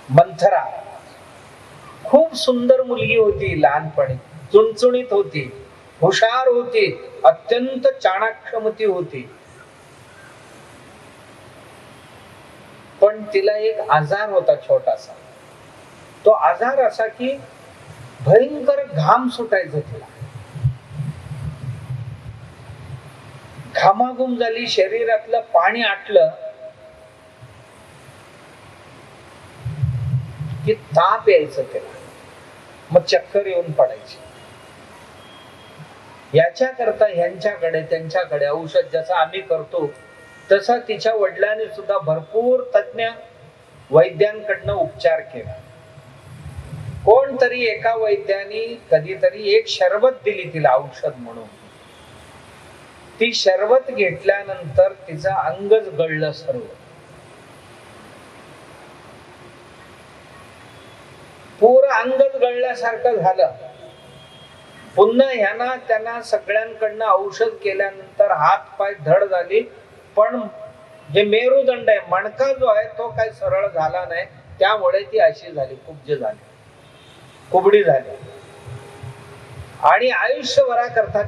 मंथरा खूप सुंदर मुलगी होती. लहानपणी चुणचुणीत होती, हुशार होती, अत्यंत चाणाक्षमती होती. पण तिला एक आजार होता छोटासा. तो आजार असा की भयंकर घाम सुटायचा तिला. घामाघूम झाली, शरीरातलं पाणी आटलं की ताप यायचं तिला, मग चक्कर येऊन पडायची. याच्या करता ह्यांच्याकडे त्यांच्याकडे औषध जसं आम्ही करतो तसा तिच्या वडिलांनी सुद्धा भरपूर तज्ञ वैद्यांकडनं उपचार केला. कोणतरी एका वैद्याने कधीतरी एक शरबत दिली तिला औषध म्हणून. ती शरबत घेतल्यानंतर तिचं अंगच गळलं सर्व. पूर्ण अंगच गळल्यासारखं झालं. पुन्हा ह्यांना त्यांना सगळ्यांकडनं औषध केल्यानंतर हात पाय धड झाली, पण जे मेरुदंड आहे, मणका जो आहे तो काही सरळ झाला नाही. त्यामुळे ती अशी झाली, कुब्ज झाली, कुबडी झाली. आणि आयुष्यभराकरता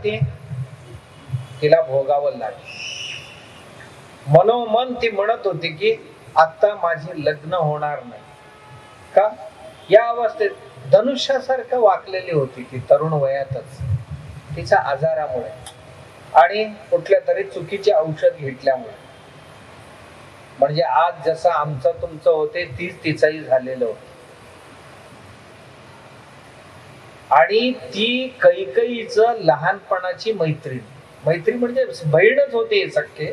तिला भोगावं लागलं. मनोमन ती म्हणत होती की आता माझे लग्न होणार नाही. का? या अवस्थेत धनुष्यासारखं वाकलेली होती ती तरुण वयातच, तिच्या आजारामुळे आणि कुठल्या तरी चुकीचे औषध घेतल्यामुळे. म्हणजे आज जसं आमचं तुमचं होते तीच तिचाही झालेलं होत. आणि ती कैकेयीचं लहानपणाची मैत्रीण, मैत्री म्हणजे बहीणच होते सख्खे,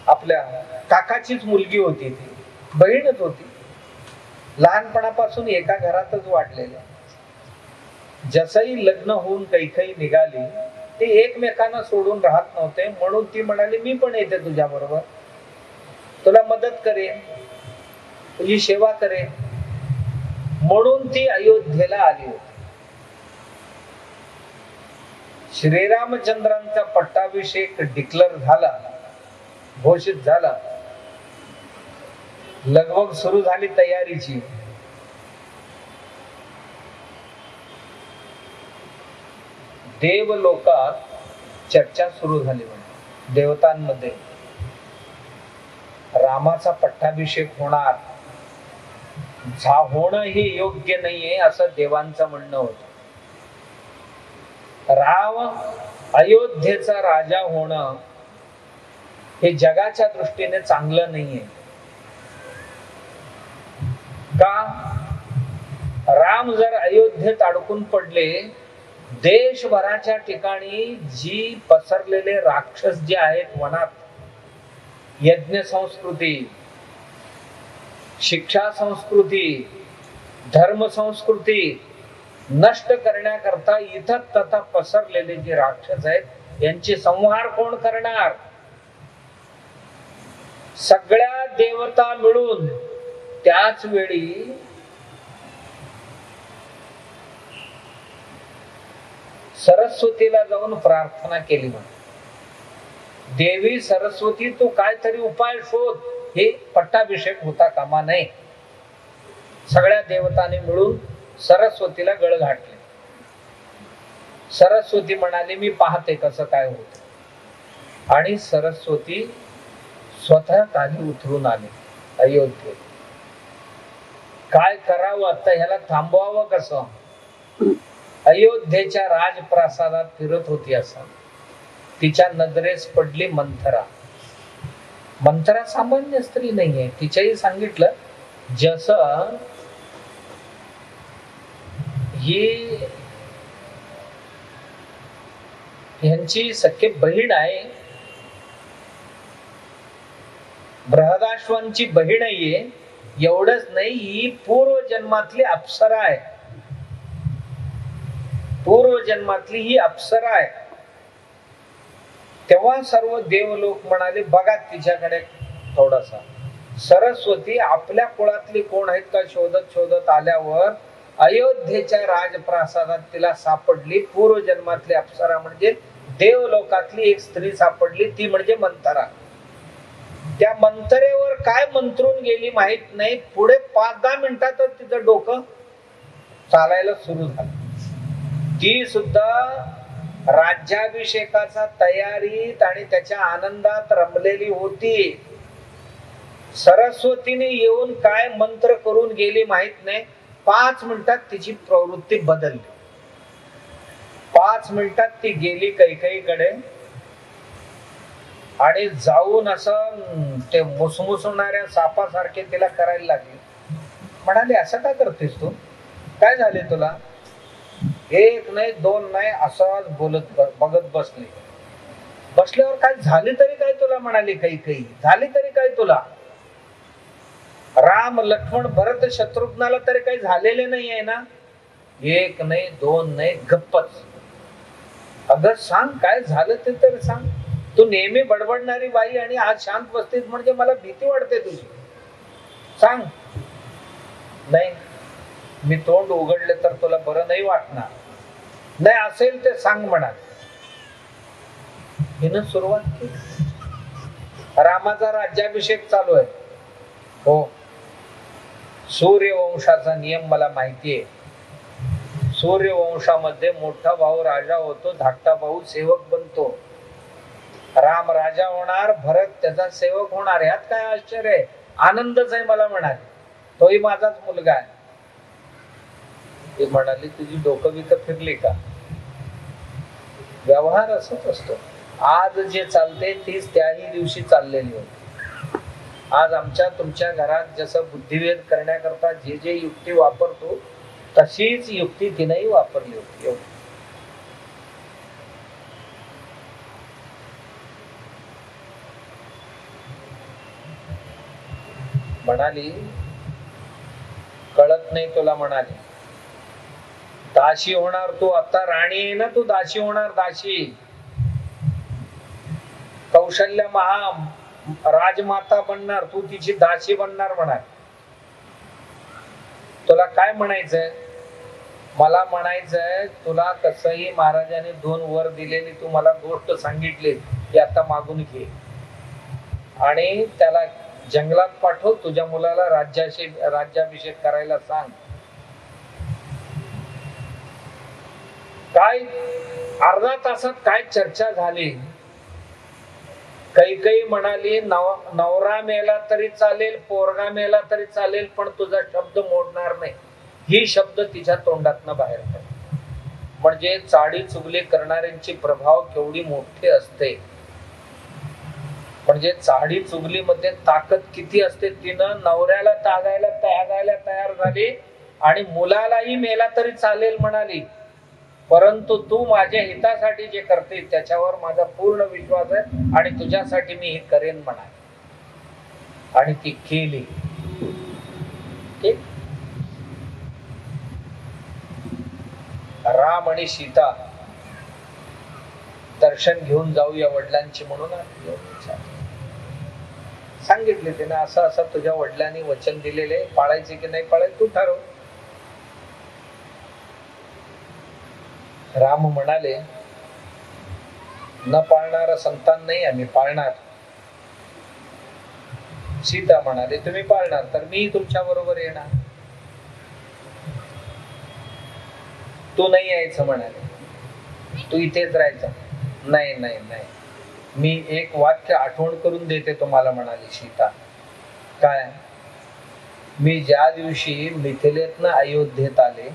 आपल्या काकाचीच मुलगी होती, ती बहीणच होती, लहानपणापासून एका घरातच वाढलेल्या. जसंही लग्न होऊन कैकई निघाली, ते एकमेकांना सोडून राहत नव्हते, म्हणून ती म्हणाली मी पण येते तुझ्या बरोबर, तुला मदत करेन, तुझी सेवा करेन. म्हणून ती अयोध्येला आली होती. श्रीरामचंद्रांचा पट्टाभिषेक डिक्लेअर झाला, घोषित झाला, लगबग सुरू झाली तयारीची. देवलोकात चर्चा सुरू झाली. देवतांमध्ये रामाचा पट्टाभिषेक होणार, होणं हे योग्य नाहीये असं देवांचं म्हणणं होतं. राम अयोध्येचा राजा होणं हे जगाच्या दृष्टीने चांगलं नाहीये. का? राम जर अयोध्येत अडकून पडले, देशभराच्या ठिकाणी जी पसरलेले राक्षस जे आहेत वनात, यज्ञ संस्कृती, शिक्षा संस्कृती, धर्म संस्कृती नष्ट करण्याकरता इथं तथा पसरलेले जे राक्षस आहेत, यांचे संहार कोण करणार? सगळ्या देवता मिळून त्याच वेळी सरस्वतीला जाऊन प्रार्थना केली. म्हणे देवी सरस्वती, तू काहीतरी उपाय शोध, हे पट्टाभिषेक होता कामा नये. सगळ्या देवतांनी मिळून सरस्वतीला गळ घातले. सरस्वती म्हणाली मी पाहते कसं काय होत. आणि सरस्वती स्वतः खाली उतरून आले अयोध्येत. काय करावं आता, ह्याला थांबवावं कसं? अयोध्येच्या राजप्रासादात फिरत होती असं तिच्या नजरेस पडली मंथरा. मंथरा सामान्य स्त्री नाहीये. तिच्याही सांगितलं, जसं ही ह्यांची सख्य बहीण आहे, बृहदाश्वांची बहीण आहे, एवढंच नाही, ही पूर्वजन्मातली अप्सरा आहे. पूर्वजन्मातली ही अप्सरा आहे. तेव्हा सर्व देवलोक म्हणाले बघा तिच्याकडे थोडासा. सरस्वती आपल्या कुळातली कोण आहेत का शोधत शोधत आल्यावर अयोध्येच्या राजप्रासादात तिला सापडली पूर्वजन्मातली अप्सरा, म्हणजे देवलोकातली एक स्त्री सापडली, ती म्हणजे मंथरा. त्या मंथरेवर काय मंत्रून गेली माहित नाही, पुढे 5-10 मिनिटातच तिचं डोकं चालायला सुरू झालं. ती सुद्धा राज्याभिषेकाचा तयारीत आणि त्याच्या आनंदात रमलेली होती. सरस्वतीने येऊन काय मंत्र करून गेली माहित नाही, 5 मिनिटात तिची प्रवृत्ती बदलली. 5 मिनिटात ती गेली कैकेयीकडे आणि जाऊन असं ते मुसमुसणाऱ्या सापासारखे तिला करायला लागली. म्हणाले असं काय करतेस तू, काय झाले तुला? एक नाही दोन नाही असं बोलत बघत बसले. बसल्यावर काय झाली तरी काय तुला? म्हणाली कैकेयी, झाली तरी काय तुला? राम लक्ष्मण भरत शत्रुघ्नाला तरी काही झालेले नाही आहे ना? एक नाही दोन नाही, गप्पच. अगं सांग काय झालं ते तर सांग. तू नेहमी बडबडणारी बाई आणि आज शांत बसतीस म्हणजे मला भीती वाटते तुझी. सांग. नाही, मी तोंड उघडले तर तुला बरं नाही वाटणार. नाही असेल ते सांग म्हणा. हिनं सुरुवात केली. रामाचा राज्याभिषेक चालू आहे. हो, सूर्यवंशाचा नियम मला माहितीये. सूर्यवंशामध्ये मोठा भाऊ राजा होतो, धाकटा भाऊ सेवक बनतो. राम राजा होणार, भरत त्याचा सेवक होणार. यात काय आश्चर्य आहे? आनंदच आहे मला. म्हणाले तोही माझाच मुलगा आहे. ती म्हणाली तुझी डोकं बिकं फिरली का? व्यवहार असंच असतो. आज जे चालते तीच त्याही दिवशी चाललेली होती. आज आमच्या तुमच्या घरात जसं बुद्धिभेद करण्याकरता जे जे युक्ती वापरतो तशीच युक्ती तिनेही वापरली होती. म्हणाली कळत नाही तुला, म्हणाली दासी होणार तू, आता राणी आहे ना तू, दासी होणार, दासी. कौशल्य राजमाता बनणार, तू तिची दासी बनणार म्हणाल. तुला काय म्हणायचंय? मला म्हणायचंय तुला कसंही महाराजांनी 2 वर दिलेली तू मला गोष्ट सांगितली की आता मागून घे आणि त्याला जंगलात पाठव, तुझ्या मुलाला राज्याभिषेक करायला सांग. काय अर्धा तासात काय चर्चा झाली. काही म्हणाली नवरा मेला तरी चालेल, पोरगा मेला तरी चालेल, पण तुझा शब्द मोडणार नाही. ही शब्द तिच्या तोंडातनं बाहेर पडला. म्हणजे चाडी चुगली करणाऱ्यांची प्रभाव केवढी मोठी असते. म्हणजे चाडी चुगली मध्ये ताकद किती असते. तिनं नवऱ्याला त्यागायला तयार झाली आणि मुलालाही मेला तरी चालेल म्हणाली, परंतु तू माझ्या हितासाठी जे करते त्याच्यावर माझा पूर्ण विश्वास आहे आणि तुझ्यासाठी मी हे करेन म्हणाली. आणि ती केली. ठीक. राम आणि सीता दर्शन घेऊन जाऊया वडिलांची म्हणून सांगितले तिने, असं असं तुझ्या वडिलांनी वचन दिलेले, पाळायचे की नाही पाळायचे तू ठरव. राम म्हणाले न पाळणारा संतान नाही आम्ही, पाळणार. सीता म्हणाले तुम्ही पाळणार तर मी तुमच्या बरोबर येणार. तू नाही यायचं म्हणाले, तू इथेच राहायचं. नाही नाही नाही, मी एक वाक्य आठवण करून देते तुम्हाला म्हणाली सीता. काय? मी ज्या दिवशी मिथिलेतनं अयोध्येत आले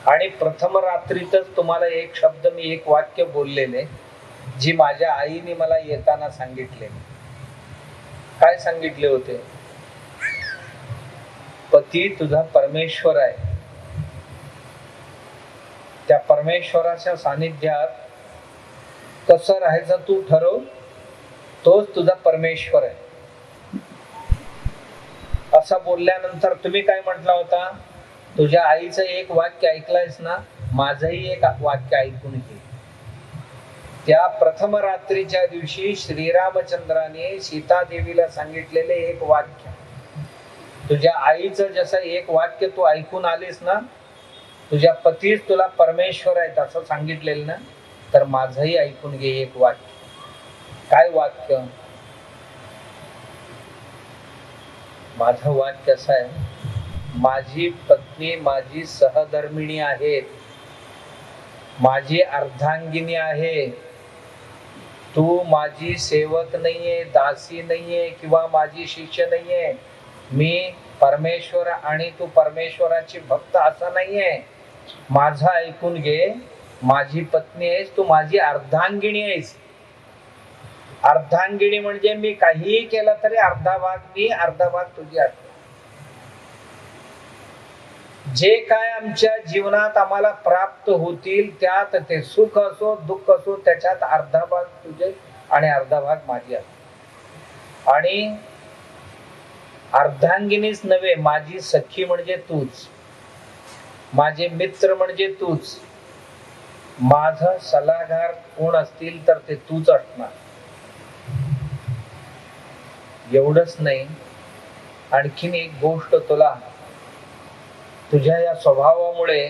आणि प्रथम रात्रीतच तुम्हाला एक शब्द मी एक वाक्य बोललेले, जी माझ्या आईने मला येताना सांगितले. काय सांगितले होते? पती तुझा परमेश्वर आहे, त्या परमेश्वराच्या सानिध्यात कसं राहायचं तू ठरव, तोच तुझा परमेश्वर आहे. असं बोलल्यानंतर तुम्ही काय म्हटला होता? तुझ्या आईचं एक वाक्य ऐकलंयस ना, माझंही एक वाक्य ऐकून घे. त्या प्रथम रात्रीच्या दिवशी श्रीरामचंद्राने सीता देवीला सांगितलेले एक वाक्य, तुझ्या आईचं जसं एक वाक्य तू ऐकून आलीस ना, तुझ्या पतीच तुला परमेश्वर आहेत असं सांगितलेलं ना, तर माझंही ऐकून घे एक वाक्य. काय वाक्य? माझं वाक्य असं आहे, माझी पत्नी माझी सहधर्मिणी आहे, माझी अर्धांगिनी आहे. तू माझी सेवक नाहीये, दासी नाहीये किंवा माझी शिष्य नाहीये. मी परमेश्वर आणि तू परमेश्वराची भक्त असं नाहीये. माझं ऐकून घे, माझी पत्नी आहेस, तू माझी अर्धांगिणी आहेस. अर्धांगिणी म्हणजे मी काहीही केलं तरी अर्धा भाग मी, अर्धा भाग तुझी आहे. जे काय आमच्या जीवनात आम्हाला प्राप्त होतील त्यात, ते सुख असो दुःख असो, त्याच्यात अर्धा भाग तुझे आणि अर्धा भाग माझी आहे. आणि अर्धांगिनीच नव्हे, माझी सखी म्हणजे तूच, माझे मित्र म्हणजे तूच, माझा सल्लागार कोण असतील तर ते तूच असणार. एवढंच नाही, आणखीन एक गोष्ट तुला, तुझ्या या स्वभावामुळे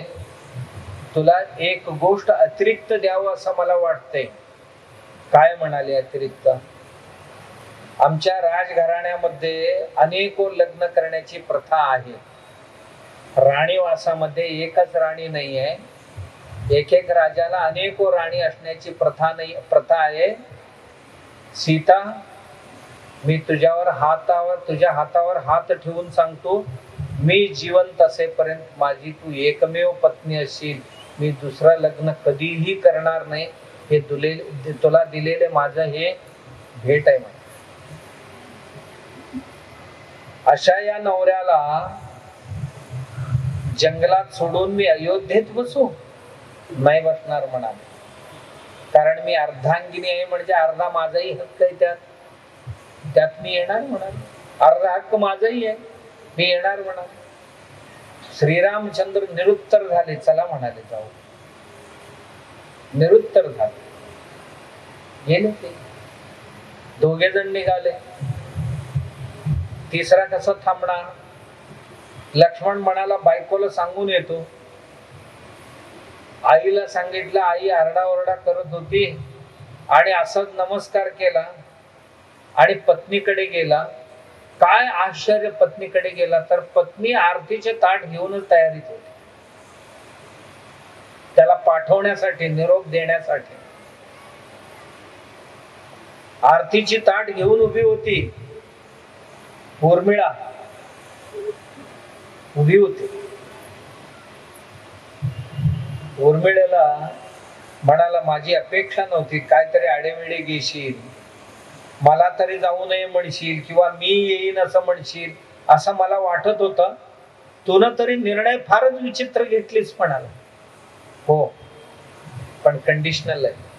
तुला एक गोष्ट अतिरिक्त द्यावं असं मला वाटतंय. काय म्हणाले अतिरिक्त? आमच्या राजघराण्यामध्ये अनेको लग्न करण्याची प्रथा आहे. राणीवासामध्ये एकच राणी नाही आहे, एक राजाला अनेको राणी असण्याची प्रथा आहे. सीता, मी तुझ्या हातावर हात ठेवून सांगतो, मी जिवंत असेपर्यंत माझी तू एकमेव पत्नी असेल. मी दुसरं लग्न कधीही करणार नाही. हे तुला दिलेले माझं हे भेट आहे. अशा या नवऱ्याला जंगलात सोडून मी अयोध्येत बसू? नाही बसणार म्हणाले, कारण मी अर्धांगिनी आहे, म्हणजे अर्धा माझाही हक्क आहे त्यात मी येणार म्हणाले. अर्धा हक्क माझाही आहे, मी येणार म्हणा. श्रीरामचंद्र निरुत्तर झाले, चला म्हणाले जाऊ. निरुत्तर झाले, गेले ते. दोघे जण निघाले. तिसरा कसं थांबणार? लक्ष्मण म्हणाला बायकोला सांगून येतो. आईला सांगितलं. आई आरडाओरडा करत होती आणि असंच नमस्कार केला आणि पत्नीकडे गेला. काय आश्चर्य, पत्नीकडे गेला तर पत्नी आरतीचे ताट घेऊनच तयारीत होती, त्याला पाठवण्यासाठी, निरोप देण्यासाठी. आरतीची ताट घेऊन उभी होती. उर्मिळा उभी होती. उर्मिळेला म्हणाला माझी अपेक्षा नव्हती, काहीतरी आडेवेळे घेशील, मला तरी जाऊ नये म्हणशील किंवा मी येईन असं म्हणशील असं मला वाटत होतं. तुन तरी निर्णय फारच विचित्र घेतलीस म्हणाला. हो, पण कंडिशनल आहे.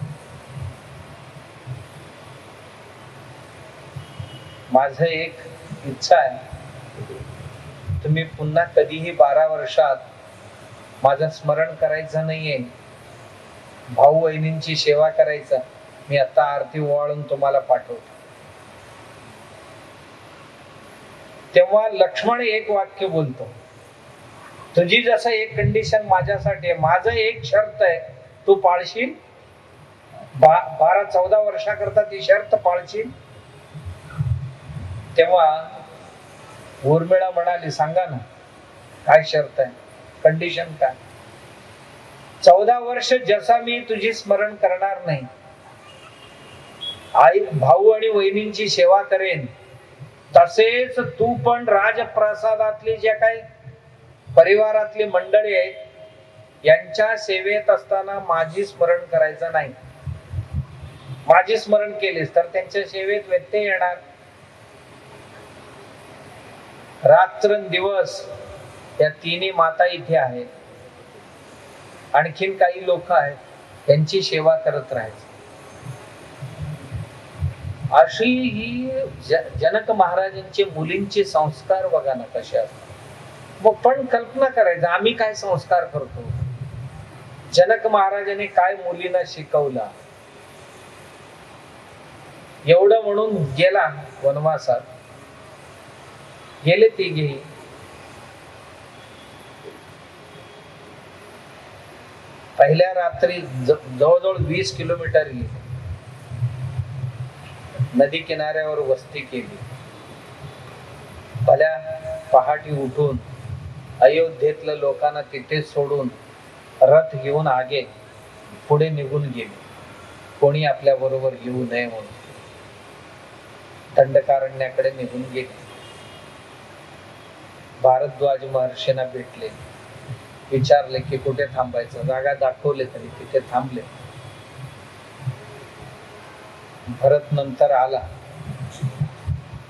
माझं एक इच्छा आहे, तुम्ही पुन्हा कधीही 12 वर्षात माझं स्मरण करायचं नाहीये, भाऊ बहिणींची सेवा करायचं. मी आता आरती ओवाळून तुम्हाला पाठवतो. तेव्हा लक्ष्मण एक वाक्य बोलतो, तुझी जसं एक कंडिशन माझ्यासाठी आहे, माझं एक शर्त आहे, तू पाळशील? 12-14 वर्षाकरता ती शर्त पाळशील? तेव्हा उर्मिळा म्हणाली सांगा ना काय शर्त आहे, कंडिशन काय? 14 वर्ष जसा मी तुझी स्मरण करणार नाही, आई भाऊ आणि वहिनींची सेवा करेन, तसेच तू पण राजप्रसादातली जे काही परिवारातली मंडळी आहेत यांच्या सेवेत असताना माझी स्मरण करायचं नाही. माझी स्मरण केलीस तर त्यांच्या सेवेत व्यत्यय येणार. रात्रंदिवस या तिन्ही माता इथे आहेत, आणखीन काही लोक आहेत, त्यांची सेवा करत राहायचं. अशी ही जनक महाराजांची मुलींचे संस्कार बघा ना कसे असतात. मग पण कल्पना करायचं आम्ही काय संस्कार करतो, जनक महाराजांनी काय मुलींना शिकवला. एवढं म्हणून गेला वनवासात, गेले तिघेही. पहिल्या रात्री जवळजवळ 20 किलोमीटर गेले, नदी किनाऱ्यावर वस्ती केली. भल्या पहाटी उठून अयोध्येतल्या लोकांना तिथे सोडून रथ घेऊन आगे पुढे निघून गेले, कोणी आपल्या बरोबर येऊ नये म्हणून. दंडकारण्याकडे निघून गेले. भारद्वाज महर्षींना भेटले, विचारले की कुठे थांबायचं, जागा दाखवले तरी तिथे थांबले. भरत नंतर आला,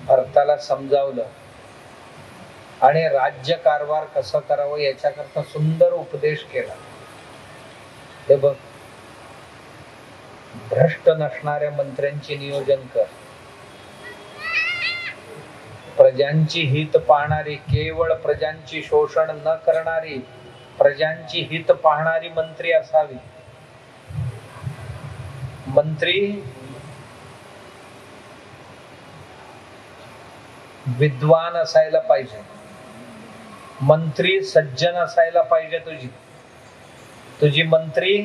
भरताला समजावलं आणि राज्य कारभार कसं करावं याच्याकरता सुंदर उपदेश केला. हे बघ, भ्रष्ट नसणाऱ्या मंत्र्यांचे नियोजन कर, प्रजांची हित पाहणारी, केवळ प्रजांची शोषण न करणारी, प्रजांची हित पाहणारी मंत्री असावी. मंत्री विद्वान असायला पाहिजे, मंत्री सज्जन असायला पाहिजे, तुझी मंत्री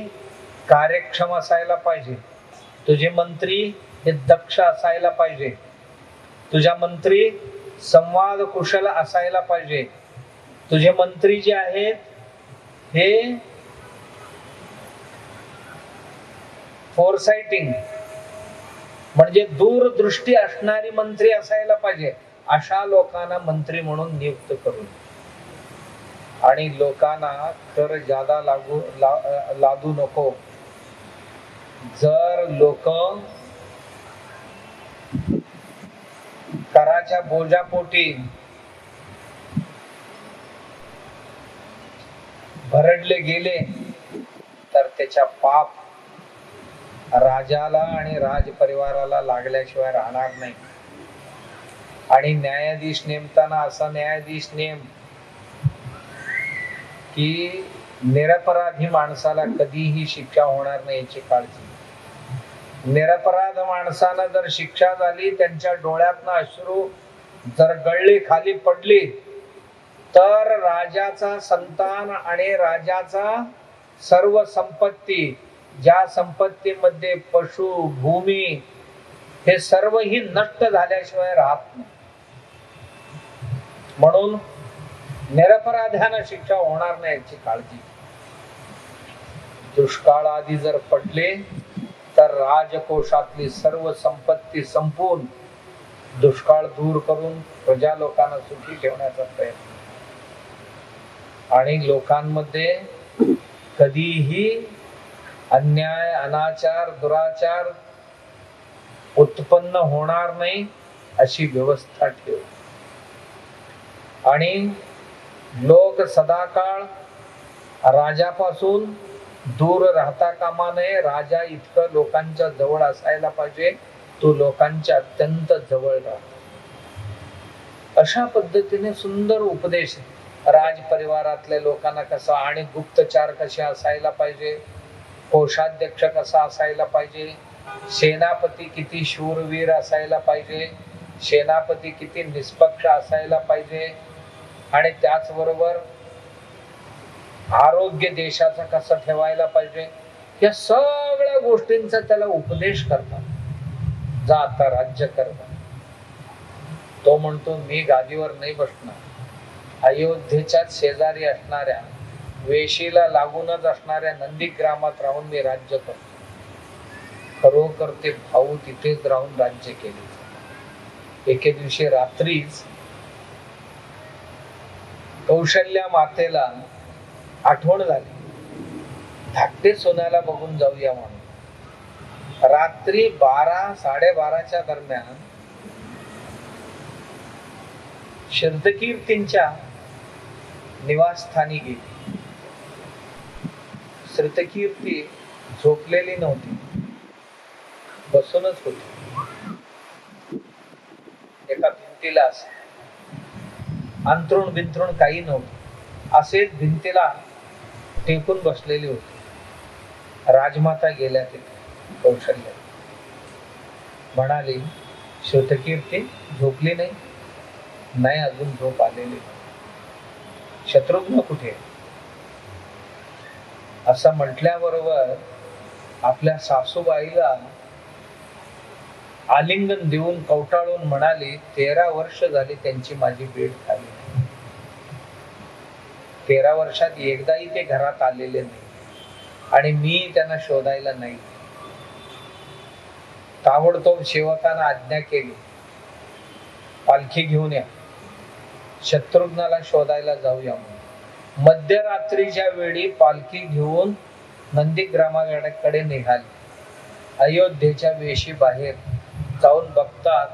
कार्यक्षम असायला पाहिजे, तुझे मंत्री हे दक्ष असायला पाहिजे, तुझ्या मंत्री संवाद कुशल असायला पाहिजे, तुझे मंत्री जे आहेत हे फोरसाइटिंग म्हणजे दूरदृष्टी असणारी मंत्री असायला पाहिजे. अशा लोकांना मंत्री म्हणून नियुक्त करून आणि लोकांना कर जादा लादू नको. जर लोक कराच्या बोजापोटी भरडले गेले तर त्याच्या पाप राजाला आणि राज परिवाराला लागल्याशिवाय राहणार नाही. आणि न्यायाधीश नेमताना असा न्यायाधीश नेम की निरपराधी माणसाला कधीही शिक्षा होणार नाही याची काळजी. निरपराध माणसाला जर शिक्षा झाली, त्यांच्या डोळ्यातनं अश्रू जर गळली, खाली पडली, तर राजाचा संतान आणि राजाचा सर्व संपत्ती, ज्या संपत्तीमध्ये पशु, भूमी, हे सर्वही नष्ट झाल्याशिवाय राहत नाही. म्हणून निरपराध्यानं शिक्षा होणार नाही याची काळजी. दुष्काळ आधी जर पडले तर राजकोषातली सर्व संपत्ती संपवून दुष्काळ दूर करून प्रजा लोकांना सुखी ठेवण्याचा प्रयत्न. आणि लोकांमध्ये कधीही अन्याय, अनाचार, दुराचार उत्पन्न होणार नाही अशी व्यवस्था ठेव. आणि लोक सदाकाळ राजापासून दूर राहता कामा नये. राजा इतकं लोकांच्या जवळ असायला पाहिजे, तो लोकांच्या अत्यंत जवळ राहतो. अशा पद्धतीने सुंदर उपदेश राज परिवारातल्या लोकांना कसा, आणि गुप्तचार कसे असायला पाहिजे, कोषाध्यक्ष कसा असायला पाहिजे, सेनापती किती शूरवीर असायला पाहिजे, सेनापती किती निष्पक्ष असायला पाहिजे, आणि त्याचबरोबर आरोग्य देशाचा कसं ठेवायला पाहिजे, या सगळ्या गोष्टींचा त्याला उपदेश करतात. जा आता राज्य कर. तो म्हणतो मी गादीवर नाही बसणार. अयोध्येच्या शेजारी असणाऱ्या, वेशीला लागूनच असणाऱ्या नंदीग्रामात राहून मी राज्य करतो. खरोखर ते भाऊ तिथेच राहून राज्य केले. एके दिवशी रात्रीच कौशल्या मातेला आठवण झाली, धाकटे सोन्याला बघून जाऊया म्हणून. रात्री 12-12:30च्या दरम्यान श्रुतकीर्तींच्या निवासस्थानी गेली. श्रुतकीर्ती झोपलेली नव्हती, बसूनच होती. एका भिंतीला असे अंथरूण बिंथरूण काही नव्हतं, असेच भिंतीला टेकून बसलेली होती. राजमाता गेल्या तिथे. कौशल्य म्हणाली, श्रुतकीर्ती झोपली नाही? नाही, अजून झोप आलेली. शत्रुघ्न कुठे? असं म्हटल्याबरोबर आपल्या सासूबाईला आलिंगन देऊन कवटाळून म्हणाली, 13 वर्ष झाली त्यांची माझी भेट झाली. 13 वर्षात एकदाही ते घरात आलेले नाही, आणि मी त्यांना शोधायला नाही. ताबडतोब सेवकांना आज्ञा केली, पालखी घेऊन या, शत्रुघ्नाला शोधायला जाऊया म्हणून. मध्यरात्रीच्या वेळी पालखी घेऊन नंदीग्रामाकडे निघाली. अयोध्येच्या वेशी बाहेर जाऊन बघतात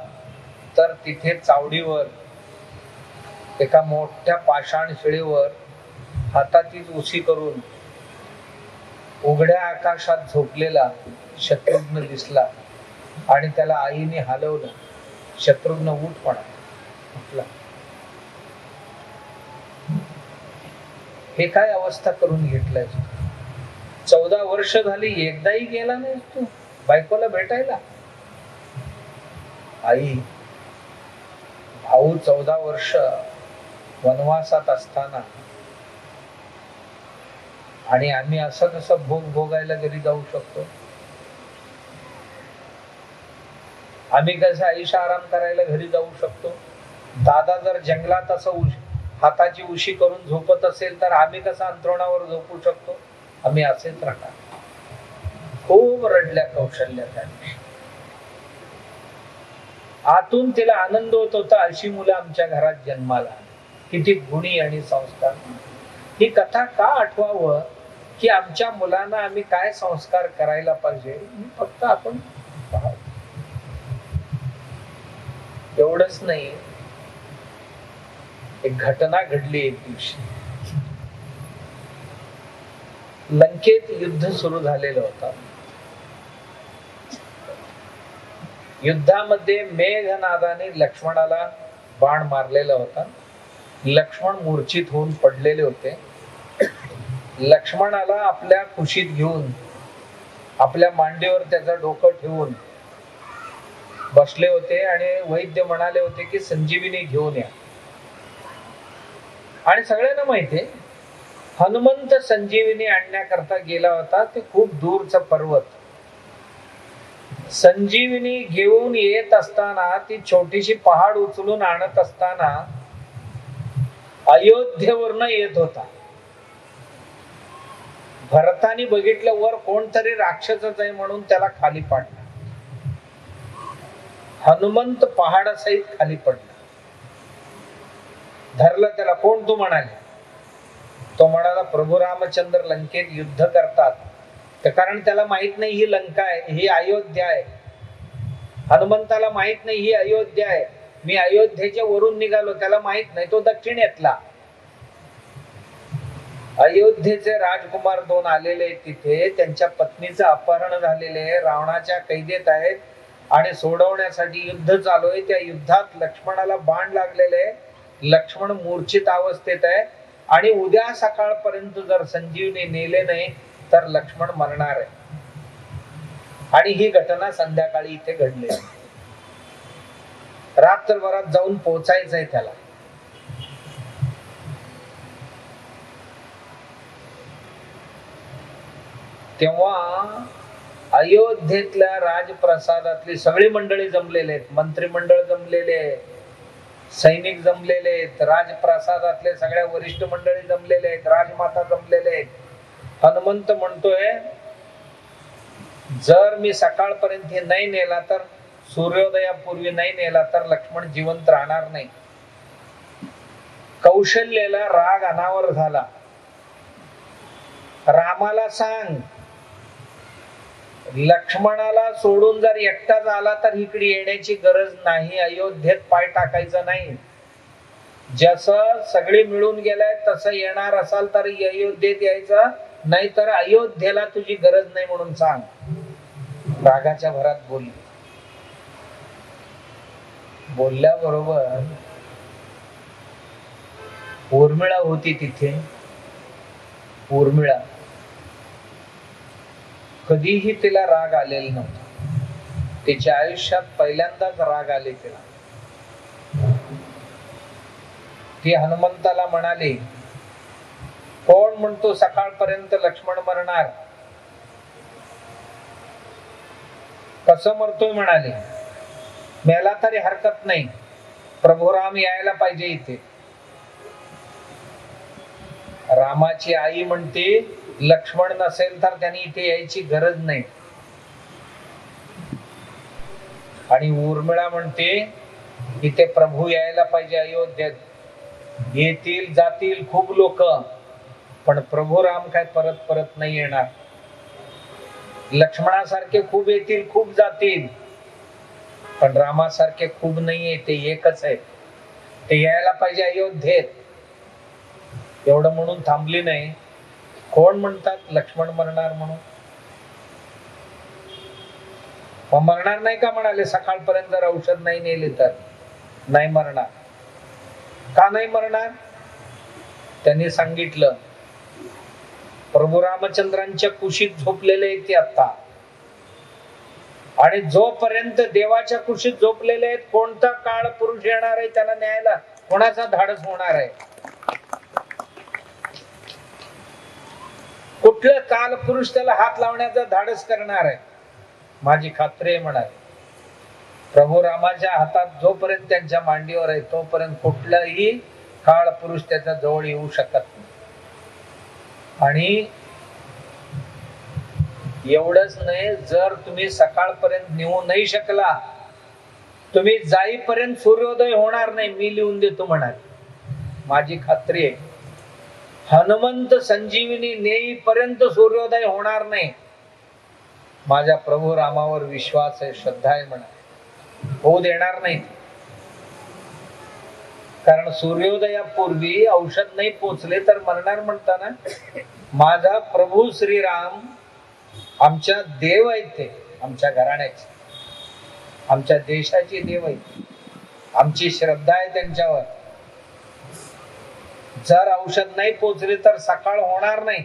तर तिथे चावडीवर एका मोठ्या पाषाण शिळेवर हातातीच उशी करून उघड्या आकाशात झोपलेला शत्रुघ्न दिसला. आणि त्याला आईने हलवलं. शत्रुघ्न उठ म्हणा. हे काय अवस्था करून घेतलंय? 14 वर्ष झाली, एकदाही गेला नाही तू बायकोला भेटायला? आई, भाऊ 14 वर्ष वनवासात असताना, आणि आम्ही असं कसं भोग भोगायला घरी जाऊ शकतो? आम्ही कसं आयुष्य आराम करायला घरी जाऊ शकतो? दादा जर जंगलात असं हाताची उशी करून झोपत असेल तर आम्ही कसं अंथरुणावर झोपू शकतो? आम्ही असेच राहणार. खूप रडल्या कौशल्या त्या दिवशी. आतून तिला आनंद होत होता, अशी मुलं आमच्या घरात जन्माला, किती गुणी आणि संस्कार. ही कथा का आठवावं की आमच्या मुलांना आम्ही काय संस्कार करायला पाहिजे, फक्त आपण एवढंच नाही. एक घटना घडली. एक दिवशी लंकेत युद्ध सुरू झालेलं होतं. युद्धामध्ये मेघनादाने लक्ष्मणाला बाण मारलेला होता. लक्ष्मण मूर्छित होऊन पडलेले होते. लक्ष्मणाला आपल्या कुशीत घेऊन, आपल्या मांडीवर त्याचं डोकं ठेवून बसले होते आणि वैद्य म्हणाले होते की संजीवनी घेऊन या. आणि सगळ्यांना माहितीये हनुमंत संजीवनी आणण्याकरता गेला होता. ते खूप दूरचं पर्वत. संजीवनी घेऊन येत असताना, ती छोटीशी पहाड उचलून आणत असताना अयोध्येवरनं येत होता. भरतानी बघितलं वर कोणतरी राक्षसच आहे म्हणून त्याला खाली पाडलं. हनुमंत पहाडासहित खाली पडला. धरलं त्याला. कोण तू म्हणाले? तो म्हणाला प्रभू रामचंद्र लंकेत युद्ध करतात. तर कारण त्याला माहित नाही ही लंका आहे, ही अयोध्या आहे. हनुमंताला माहित नाही ही अयोध्या आहे. मी अयोध्येच्या वरून निघालो, त्याला माहित नाही. तो दक्षिणेतला. अयोध्येचे राजकुमार दोन आलेले तिथे. त्यांच्या पत्नीचं अपहरण झालेले, रावणाच्या कैदेत आहेत आणि सोडवण्यासाठी युद्ध चालू आहे. त्या युद्धात लक्ष्मणाला बाण लागलेले. लक्ष्मण मूर्छित अवस्थेत आहे आणि उद्या सकाळपर्यंत जर संजीवनी नेले नाही तर लक्ष्मण मरणार आहे. आणि ही घटना संध्याकाळी इथे घडली. रात्रभरात जाऊन पोहोचायचंय त्याला. तेव्हा अयोध्येतल्या राजप्रसादातली सगळी मंडळी जमलेले आहेत. मंत्रिमंडळ जमलेले आहे, सैनिक जमलेले आहेत, राजप्रसादातले सगळ्या वरिष्ठ मंडळी जमलेले आहेत, राजमाता जमलेले आहेत. हनुमंत म्हणतोय जर मी सकाळपर्यंत हे नाही नेला तर, सूर्योदयापूर्वी नाही नेला तर लक्ष्मण जिवंत राहणार नाही. कौशल्याला राग अनावर झाला. रामाला सांग लक्ष्मणाला सोडून जर एकटाच आला तर इकडे येण्याची गरज नाही, अयोध्येत पाय टाकायचा नाही. जसं सगळे मिळून गेलाय तसं येणार असाल तर अयोध्येत यायचं, नाही तर अयोध्येला तुझी गरज नाही म्हणून सांग. रागाच्या भरात बोलली. बोलल्याबरोबर उर्मिळा होती तिथे. उर्मिळा कधीही तिला राग आलेला नव्हता. तिच्या आयुष्यात पहिल्यांदाच राग आले तिला. ती हनुमंताला म्हणाली कोण म्हणतो सकाळपर्यंत लक्ष्मण मरणार? कसं मरतोय म्हणाले. मेला तरी हरकत नाही, प्रभू राम यायला पाहिजे इथे. रामाची आई म्हणते लक्ष्मण नसेल तर त्यांनी इथे यायची गरज नाही. आणि उर्मिळा म्हणते इथे प्रभू यायला पाहिजे अयोध्येत. येतील जातील खूप लोक, पण प्रभू राम काय परत परत नाही येणार. लक्ष्मणासारखे खूप येतील खूप जातील, पण रामासारखे खूप नाही आहे. ते एकच आहे, ते यायला पाहिजे अयोध्येत. एवढं म्हणून थांबली नाही. कोण म्हणतात लक्ष्मण मरणार म्हणून? मरणार नाही का म्हणाले सकाळपर्यंत जर औषध नाही नेले तर? नाही मरणार. का नाही मरणार? त्यांनी सांगितलं प्रभू रामचंद्रांच्या कुशीत झोपलेले आहेत ते आता. आणि जोपर्यंत देवाच्या कुशीत झोपलेले आहेत, कोणता काळ पुरुष येणार आहे त्याला न्यायला? कोणाचा धाडस होणार आहे? कुठलं काल पुरुष त्याला हात लावण्याचा धाडस करणार आहे? माझी खात्री आहे म्हणाले. प्रभू रामाच्या हातात जोपर्यंत त्यांच्या मांडीवर आहे तोपर्यंत कुठलाही काळ पुरुष त्याच्या जवळ येऊ शकत नाही. आणि एवढंच नाही, जर तुम्ही सकाळपर्यंत नेऊ नाही शकला, तुम्ही जाईपर्यंत सूर्योदय होणार नाही. मी लिहून देतो म्हणाले. माझी खात्री आहे हनुमंत संजीवनी नेईपर्यंत सूर्योदय होणार नाही. माझ्या प्रभू रामावर विश्वास आहे, श्रद्धा आहे म्हणा. होऊ देणार नाही. कारण सूर्योदयापूर्वी औषध नाही पोचले तर मरणार म्हणताना. माझा प्रभू श्रीराम आमच्या देव आहेत. ते आमच्या घराण्याचे, आमच्या देशाचे देव आहेत. आमची श्रद्धा आहे त्यांच्यावर. जर औषध नाही पोचले तर सकाळ होणार नाही,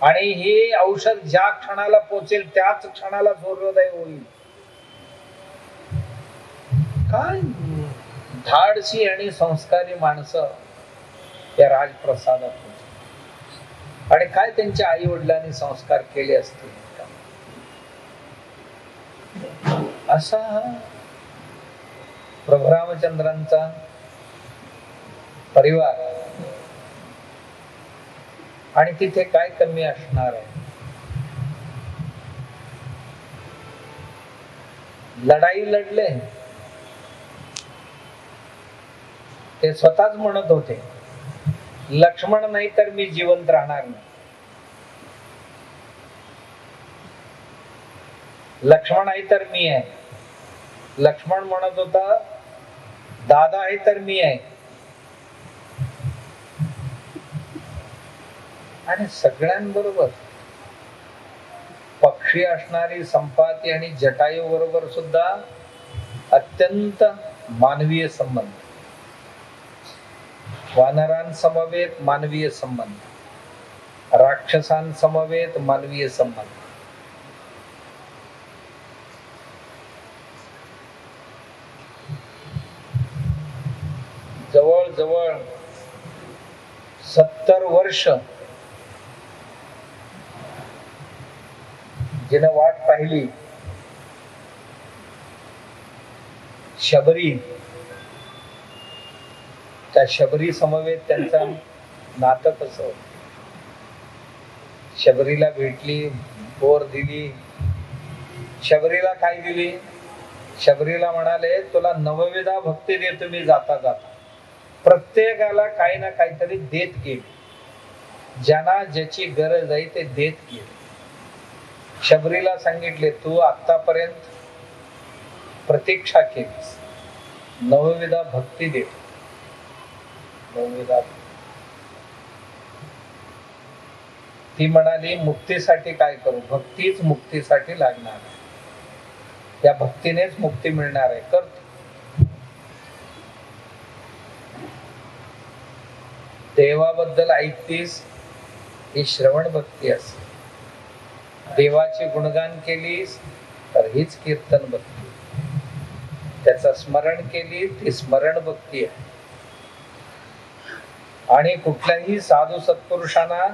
आणि हे औषध ज्या क्षणाला पोचेल त्याच क्षणाला सूर्योदय होईल. काय धाडसी आणि संस्कारी माणसं या राजप्रसादात होती. आणि काय त्यांच्या आई वडिलांनी संस्कार केले असतील. असा प्रभू रामचंद्रांचा परिवार. आणि तिथे काय कमी असणार आहे. लढाई लढले, ते स्वतःच म्हणत होते, लक्ष्मण नाही तर मी जिवंत राहणार नाही. लक्ष्मण आहे तर मी आहे. लक्ष्मण म्हणत होता, दादा आहे तर मी आहे. आणि सगळ्यांबरोबर पक्षी असणारी संपाती आणि जटायू बरोबर सुद्धा अत्यंत मानवीय संबंध. वानरांसमवेत मानवीय संबंध, राक्षसांसमवेत मानवीय संबंध. जवळजवळ 70 वर्ष जिने वाट पाहिली. शबरी, त्या शबरी समवेत त्यांचं नातं कसं होतं. शबरीला भेटली, बोर दिली. शबरीला काय दिली? शबरीला म्हणाले, तुला नवविधा भक्ती देतो मी जाता जाता. प्रत्येकाला काही ना काहीतरी देत गेली. ज्यांना ज्याची गरज आहे ते देत गेली. शबरीला सांगितले, तू आतापर्यंत प्रतीक्षा केलीस, नवविधा भक्ती देतो. नवविधा. ती म्हणाली, मुक्तीसाठी काय करू? भक्तीच मुक्तीसाठी लागणार आहे. त्या भक्तीनेच मुक्ती मिळणार आहे. करतो. देवाबद्दल ऐकतीस ही श्रवण भक्ती असते. देवाचे गुणगान केलीस तर हीच कीर्तन भक्ती. त्याचं स्मरण केली ती स्मरण भक्ती आहे. आणि कुठल्याही साधू सत्पुरुषांना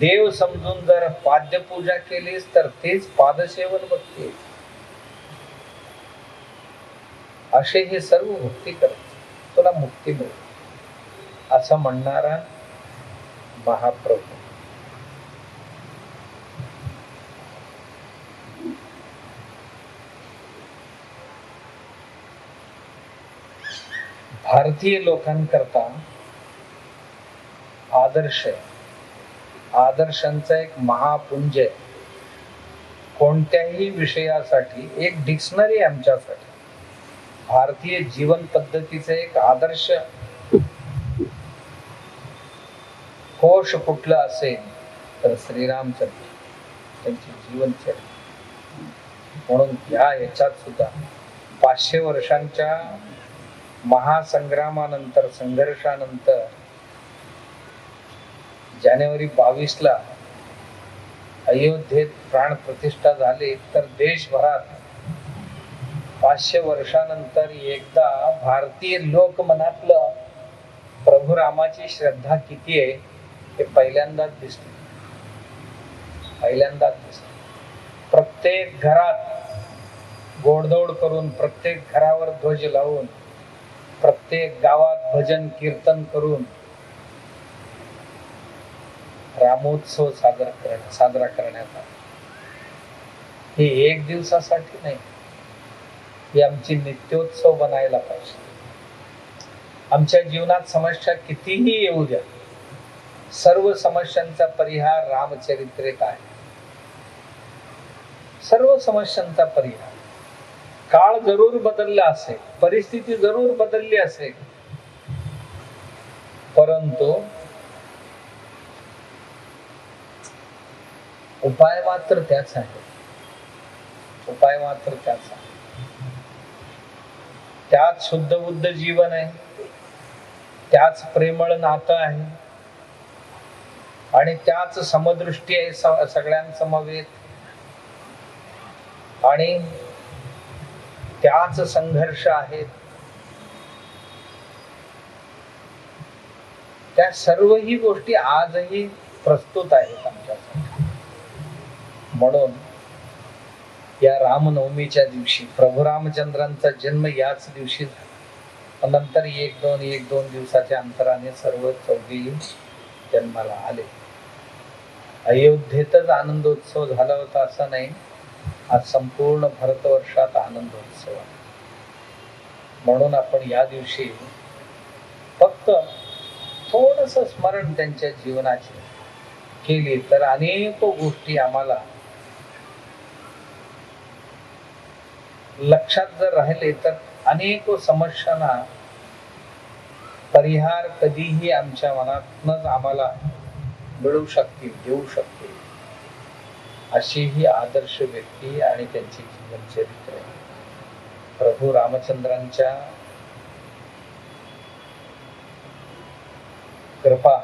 देव समजून जर पाद्यपूजा केलीस तर तेच पादसेवन भक्ती आहे. असे हे सर्व भक्ती करत तुला मुक्ती मिळेल असं म्हणणारा महाप्रभू. भारतीय लोकांकरता आदर्श आहे. आदर्शांचा एक महापुंज आहे. कोणत्याही विषयासाठी एक डिक्शनरी आमच्यासाठी. भारतीय जीवन पद्धतीचे एक आदर्श कोश कुठलं असेल तर श्रीरामचंद्र, त्यांची जीवनचर्या. म्हणून याच्यात सुद्धा 500 वर्षांच्या महासंग्रामानंतर, संघर्षानंतर जानेवारी 22ला अयोध्येत प्राण प्रतिष्ठा झाली. तर देशभरात 500 वर्षानंतर एकदा भारतीय लोकमनातलं प्रभू रामाची श्रद्धा किती आहे हे पहिल्यांदाच दिसते. पहिल्यांदाच दिसते. प्रत्येक घरात गोडधोड करून, प्रत्येक घरावर ध्वज लावून, प्रत्येक गावात भजन कीर्तन करून रामोत्सव साजरा करण्यात आला. हे एक दिवसासाठी नाही, ही आमची नित्योत्सव बनायला पाहिजे. आमच्या जीवनात समस्या कितीही येऊ द्या, सर्व समस्यांचा परिहार रामचरित्रेत आहे. सर्व समस्यांचा परिहार. काळ जरूर बदलला असेल, परिस्थिती जरूर बदलली असेल, परंतु उपाय मात्र त्याच आहे. उपाय मात्र त्याच आहे. त्याच शुद्ध बुद्ध जीवन आहे, त्याच प्रेमळ नातं आहे आणि त्याच समदृष्टी आहे सगळ्यांसमवेत, आणि त्याच संघर्ष आहेत. त्या सर्वही गोष्टी आजही प्रस्तुत आहेत आमच्यासाठी. म्हणून या रामनवमीच्या दिवशी प्रभू रामचंद्रांचा जन्म याच दिवशी झाला. नंतर एक दोन दिवसाच्या अंतराने सर्व चौघेही जन्माला आले. अयोध्येतच आनंदोत्सव झाला होता असं नाही, आज संपूर्ण भारतवर्षात आनंदोत्सव आहे. म्हणून आपण या दिवशी फक्त थोडस स्मरण त्यांच्या जीवनाचे केली तर अनेक गोष्टी आम्हाला लक्षात जर राहिले तर अनेक समस्यांना परिहार कधीही आमच्या मनातनच आम्हाला मिळू शकतील, येऊ शकतील. अशी ही आदर्श व्यक्ती आणि त्यांची जीवनचरित्र प्रभू रामचंद्रांच्या कृपा